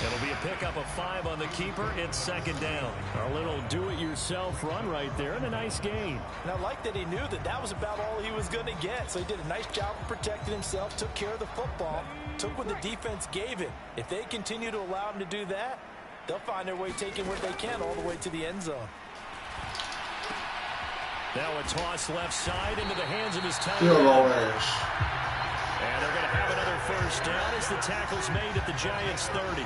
It'll be a pickup of 5 on the keeper. It's 2nd down. A little do-it-yourself run right there and a nice gain. And I like that he knew that that was about all he was going to get. So he did a nice job of protecting himself, took care of the football, took what the defense gave him. If they continue to allow him to do that, they'll find their way taking what they can all the way to the end zone. Now a toss left side into the hands of his tight Still end. low range. And they're going to have another 1st down as the tackle's made at the Giants' 30.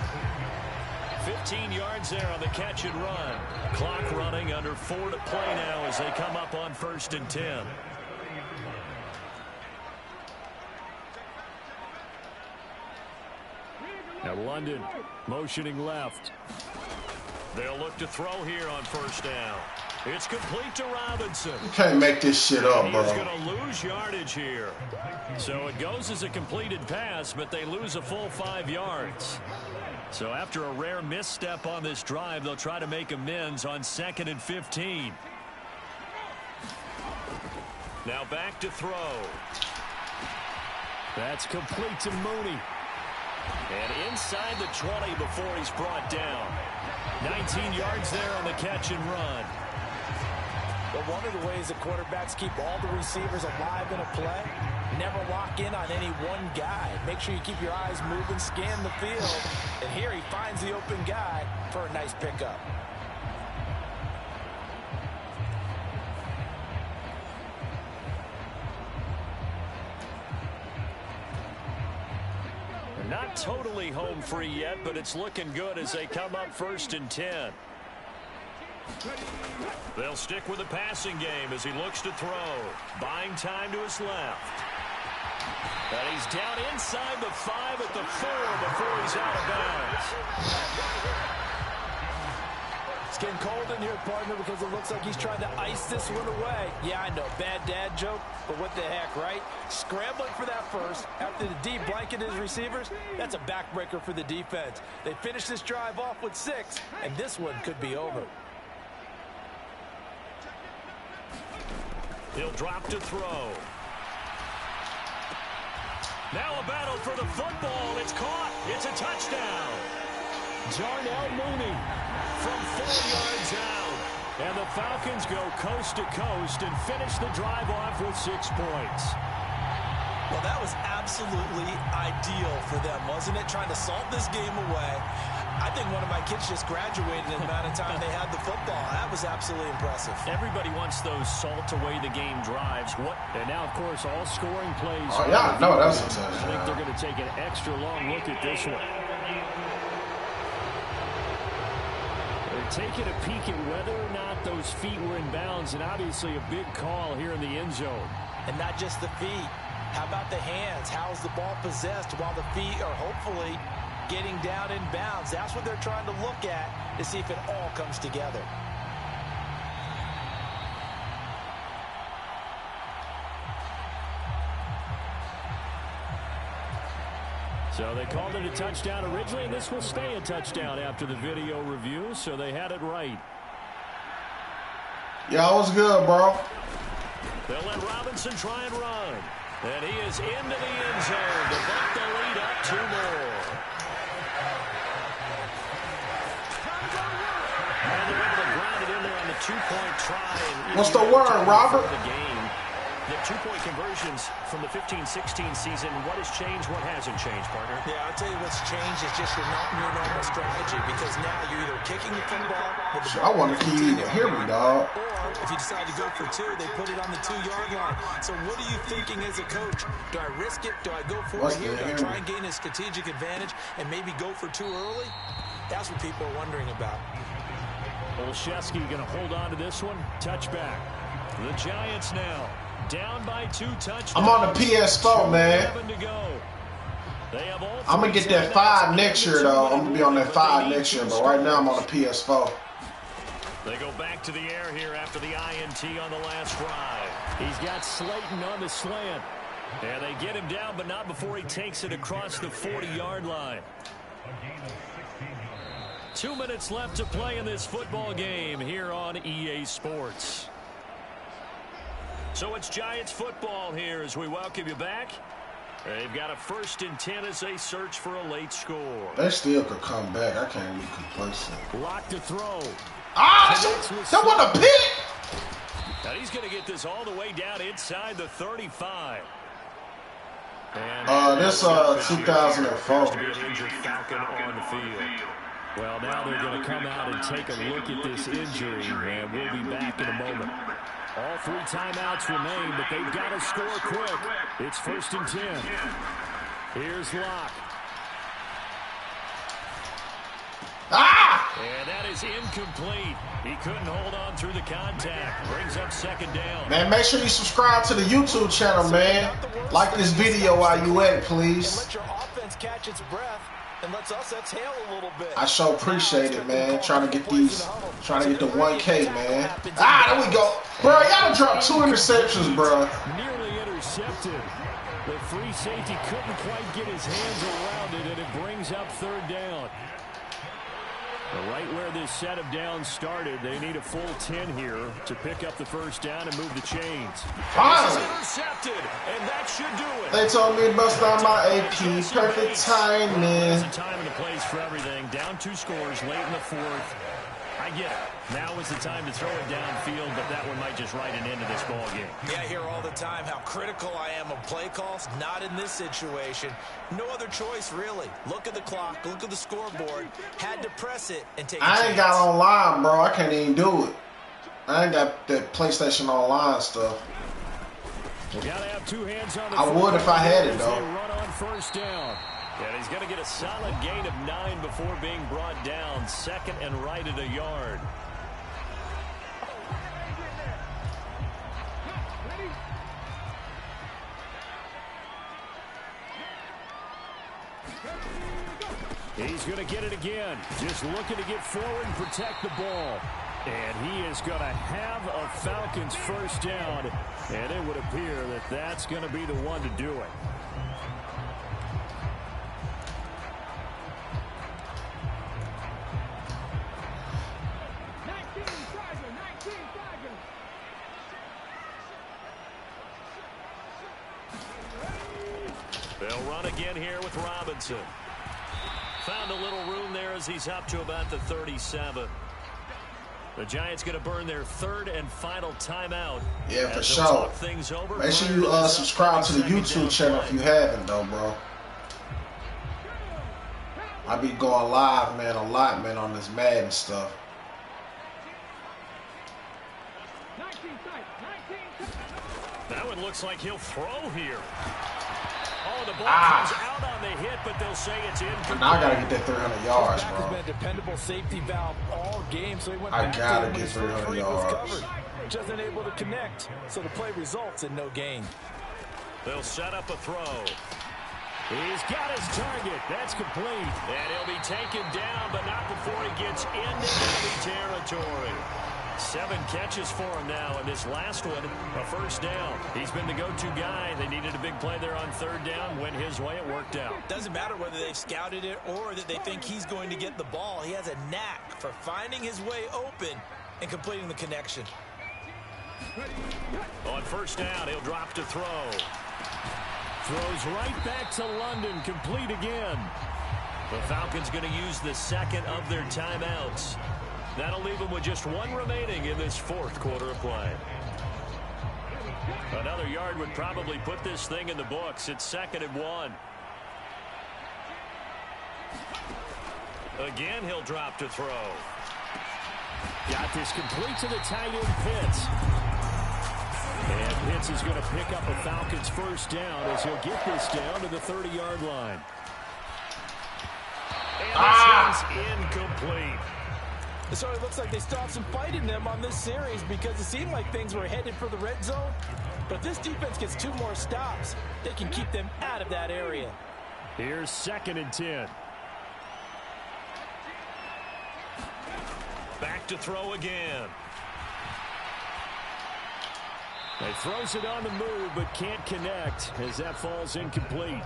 15 yards there on the catch and run. Clock running under 4 to play now as they come up on 1st and 10. Now London motioning left. They'll look to throw here on 1st down. It's complete to Robinson. You can't make this shit up, bro. He's going to lose yardage here. So it goes as a completed pass, but they lose a full 5 yards. So after a rare misstep on this drive, they'll try to make amends on 2nd and 15. Now back to throw. That's complete to Mooney. And inside the 20 before he's brought down. 19 yards there on the catch and run. But one of the ways that quarterbacks keep all the receivers alive in a play, never lock in on any one guy. Make sure you keep your eyes moving, scan the field. And here he finds the open guy for a nice pickup. They're not totally home free yet, but it's looking good as they come up 1st and 10. They'll stick with the passing game as he looks to throw. Buying time to his left. And he's down inside the 5 at the 4 before he's out of bounds. It's getting cold in here, partner, because it looks like he's trying to ice this one away. Yeah, I know, bad dad joke, but what the heck, right? Scrambling for that first after the D blanketed his receivers. That's a backbreaker for the defense. They finish this drive off with 6, and this one could be over. He'll drop to throw. Now a battle for the football. It's caught. It's a touchdown. Darnell Mooney From 4 yards out. and the Falcons go coast to coast and finish the drive off with 6 points. Well, that was absolutely ideal for them, wasn't it? Trying to salt this game away. I think one of my kids just graduated in the amount of time they had the football. That was absolutely impressive. Everybody wants those salt away the game drives. And now, of course, all scoring plays. Oh, yeah, no, that's a I think they're going to take an extra long look at this one. They're taking a peek at whether or not those feet were in bounds, and obviously a big call here in the end zone. And not just the feet. How about the hands? How's the ball possessed while the feet are hopefully getting down in bounds? That's what they're trying to look at to see if it all comes together. So they called it a touchdown originally, and this will stay a touchdown after the video review, so they had it right. Yeah, it was good, bro. They'll let Robinson try and run. And he is into the end zone to bump the lead up 2 more. two-point try. What's the word, Robert? The game. The 2-point conversions from the 15-16 season. What has changed? What hasn't changed, partner? Yeah, I'll tell you what's changed is just your normal strategy, because now you're either kicking the football with the I want to keep you to hear me, dog. Or if you decide to go for two, they put it on the 2-yard line. So what are you thinking as a coach? Do I risk it? Do I go for it here? Do I try and gain a strategic advantage and maybe go for two early? That's what people are wondering about. Olszewski going to hold on to this one. Touchback. The Giants now down by 2 touchdowns. I'm on the PS4, man. I'm going to get that 5 next year, though. I'm going to be on that 5 next year, but right now I'm on the PS4. They go back to the air here after the INT on the last drive. He's got Slayton on the slant. And they get him down, but not before he takes it across the 40-yard line. 2 minutes left to play in this football game here on EA Sports. So it's Giants football here as we welcome you back. They've got a 1st and 10 as they search for a late score. They still could come back. I can't be complacent. Lock to throw. Ah, that wasn't a pick. Now he's going to get this all the way down inside the 35. This 2004. Falcon on the field. Well, now they're going to come out and take a look at this injury, and we'll be back in a moment. All 3 timeouts remain, but they've got to score quick. It's 1st and 10. Here's Locke. Ah! And that is incomplete. He couldn't hold on through the contact. Brings up 2nd down. Man, make sure you subscribe to the YouTube channel, man. Like this video while you at it, please. Let your offense catch its breath. And let's us exhale a little bit. I sure appreciate it, man. Trying to get the 1K, man. Ah, there we go. Bro, y'all dropped 2 interceptions, bro. Nearly intercepted. The free safety couldn't quite get his hands around it, and it brings up 3rd down. Right where this set of downs started, they need a full 10 here to pick up the 1st down and move the chains. Finally. Intercepted, and that should do it. They told me to bust on my AP. Perfect timing. There's a time and a place for everything. Down 2 scores late in the 4th. I get it. Now is the time to throw it downfield, but that one might just write an end to this ball game. Yeah, I hear all the time how critical I am of play calls. Not in this situation. No other choice, really. Look at the clock. Look at the scoreboard. Had to press it and take a chance. I ain't got online, bro. I can't even do it. I ain't got that PlayStation Online stuff. We gotta have 2 hands on the I would if I had it, though. Run on 1st down. And he's going to get a solid gain of 9 before being brought down. 2nd and right at a yard. He's going to get it again. Just looking to get forward and protect the ball. And he is going to have a Falcons 1st down. And it would appear that that's going to be the one to do it. They'll run again here with Robinson. Found a little room there as he's up to about the 37. The Giants going to burn their 3rd and final timeout. Yeah, for sure. Make sure you subscribe to the YouTube channel if you haven't, though, bro. I be going live, man, a lot, man, on this Madden stuff. That one looks like he'll throw here. Oh, the ball comes out on the hit, but they'll say it's incomplete. Now I got to get that 300 yards, bro. He's been a dependable safety valve all game, so he went I back got to to get 300 yards. Just unable to connect, so the play results in no gain. They'll set up a throw. He's got his target. That's complete. And he'll be taken down, but not before he gets into enemy territory. 7 catches for him now, and this last one, a 1st down. He's been the go-to guy. They needed a big play there on 3rd down. Went his way. It worked out. Doesn't matter whether they've scouted it or that they think he's going to get the ball. He has a knack for finding his way open and completing the connection. On 1st down, he'll drop to throw. Throws right back to London. Complete again. The Falcons going to use the 2nd of their timeouts. That'll leave them with just one remaining in this fourth quarter of play. Another yard would probably put this thing in the books. It's 2nd and 1. Again, he'll drop to throw. Got this complete to the tight end Pitts. And Pitts is going to pick up a Falcons first down as he'll get this down to the 30-yard line. And this one's incomplete. So it looks like they still have some fight in them on this series because it seemed like things were headed for the red zone. But if this defense gets 2 more stops, they can keep them out of that area. Here's 2nd and 10. Back to throw again. He throws it on the move but can't connect as that falls incomplete.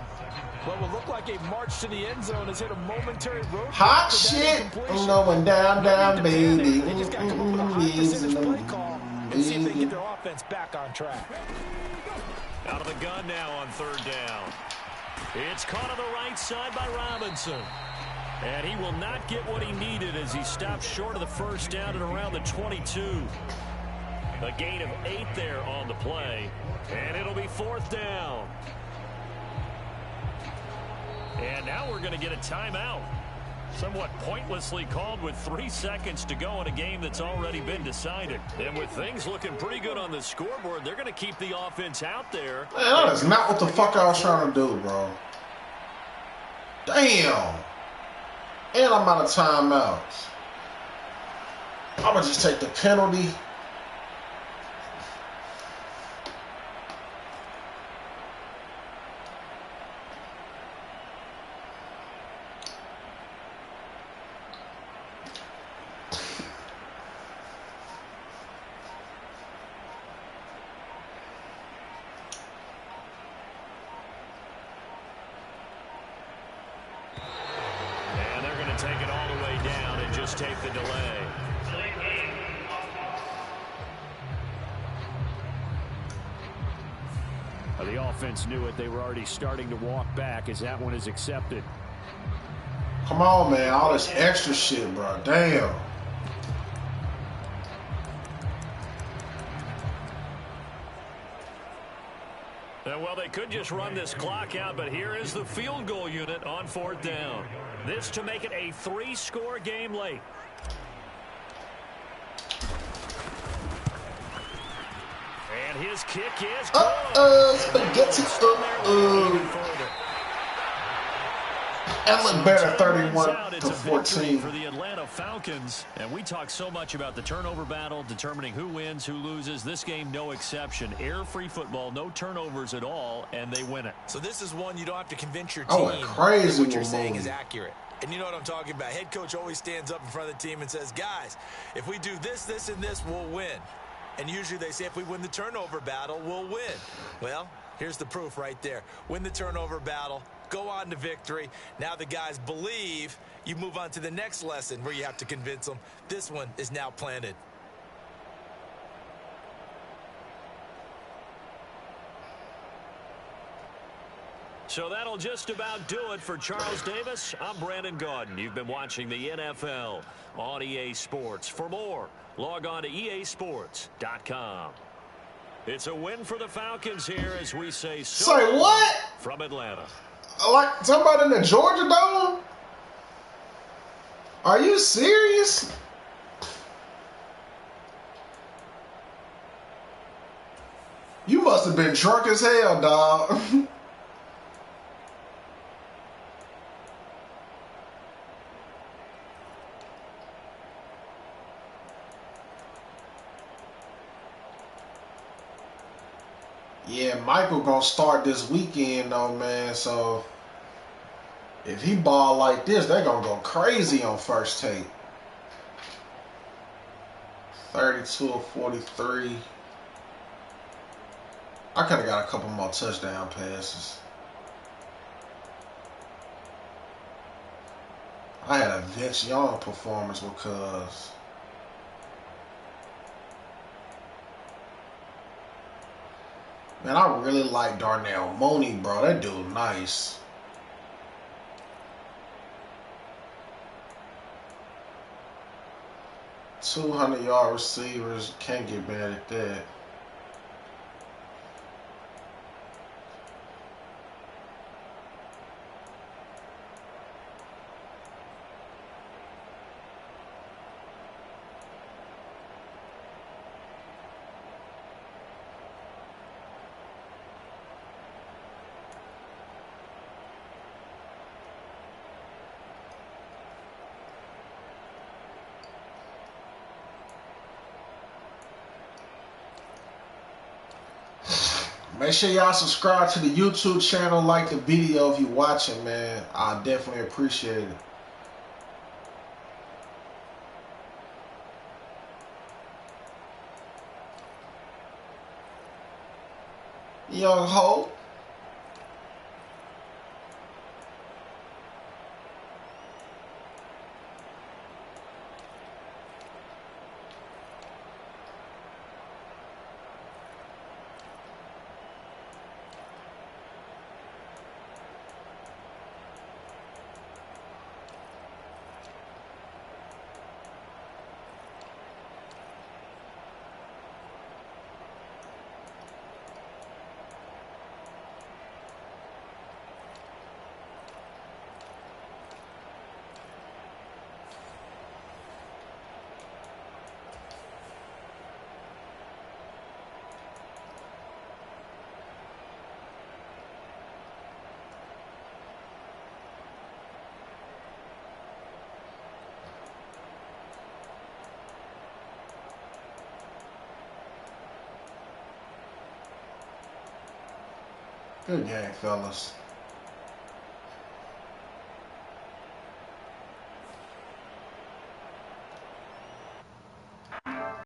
What will look like a march to the end zone has hit a momentary road. Hot shit. I'm going down, baby. They just got to come up with a hot percentage play call and see if they can get their offense back on track. Out of the gun now on 3rd down. It's caught on the right side by Robinson. And he will not get what he needed as he stops short of the first down at around the 22. A gain of 8 there on the play. And it'll be 4th down. And now we're going to get a timeout. Somewhat pointlessly called with 3 seconds to go in a game that's already been decided. And with things looking pretty good on the scoreboard, they're going to keep the offense out there. Man, that is not what the fuck I was trying to do, bro. Damn. And I'm out of timeouts. I'm going to just take the penalty. Take it all the way down and just take the delay. The offense knew it. They were already starting to walk back as that one is accepted. Come on, man. All this extra shit, bro. Damn. Well, they could just run this clock out, but here is the field goal unit on 4th down. This to make it a 3-score game late. And his kick is good. Spaghetti. That looked better, 31-14 for the Atlanta Falcons. And we talk so much about the turnover battle, determining who wins, who loses. This game, no exception. Air-free football, no turnovers at all, and they win it. So this is one you don't have to convince your team crazy that what you're saying is accurate. And you know what I'm talking about. Head coach always stands up in front of the team and says, guys, if we do this, this, and this, we'll win. And usually they say if we win the turnover battle, we'll win. Well, here's the proof right there. Win the turnover battle. Go on to victory. Now the guys believe. You move on to the next lesson where you have to convince them. This one is now planted. So that'll just about do it for Charles Davis. I'm Brandon Gaudin. You've been watching the NFL on EA Sports. For more, log on to easports.com. It's a win for the Falcons here as we say what? From Atlanta. Like somebody in the Georgia Dome? Are you serious? You must have been drunk as hell, dog. Yeah, Michael gonna start this weekend though, man. So if he ball like this, they're gonna go crazy on First Take. 32-43. I could have got a couple more touchdown passes. I had a Vince Young performance because man, I really like Darnell Mooney, bro. That dude nice. 200-yard receivers. Can't get bad at that. Make sure y'all subscribe to the YouTube channel, like the video if you're watching, man. I definitely appreciate it. Young Hope. Good game, fellas.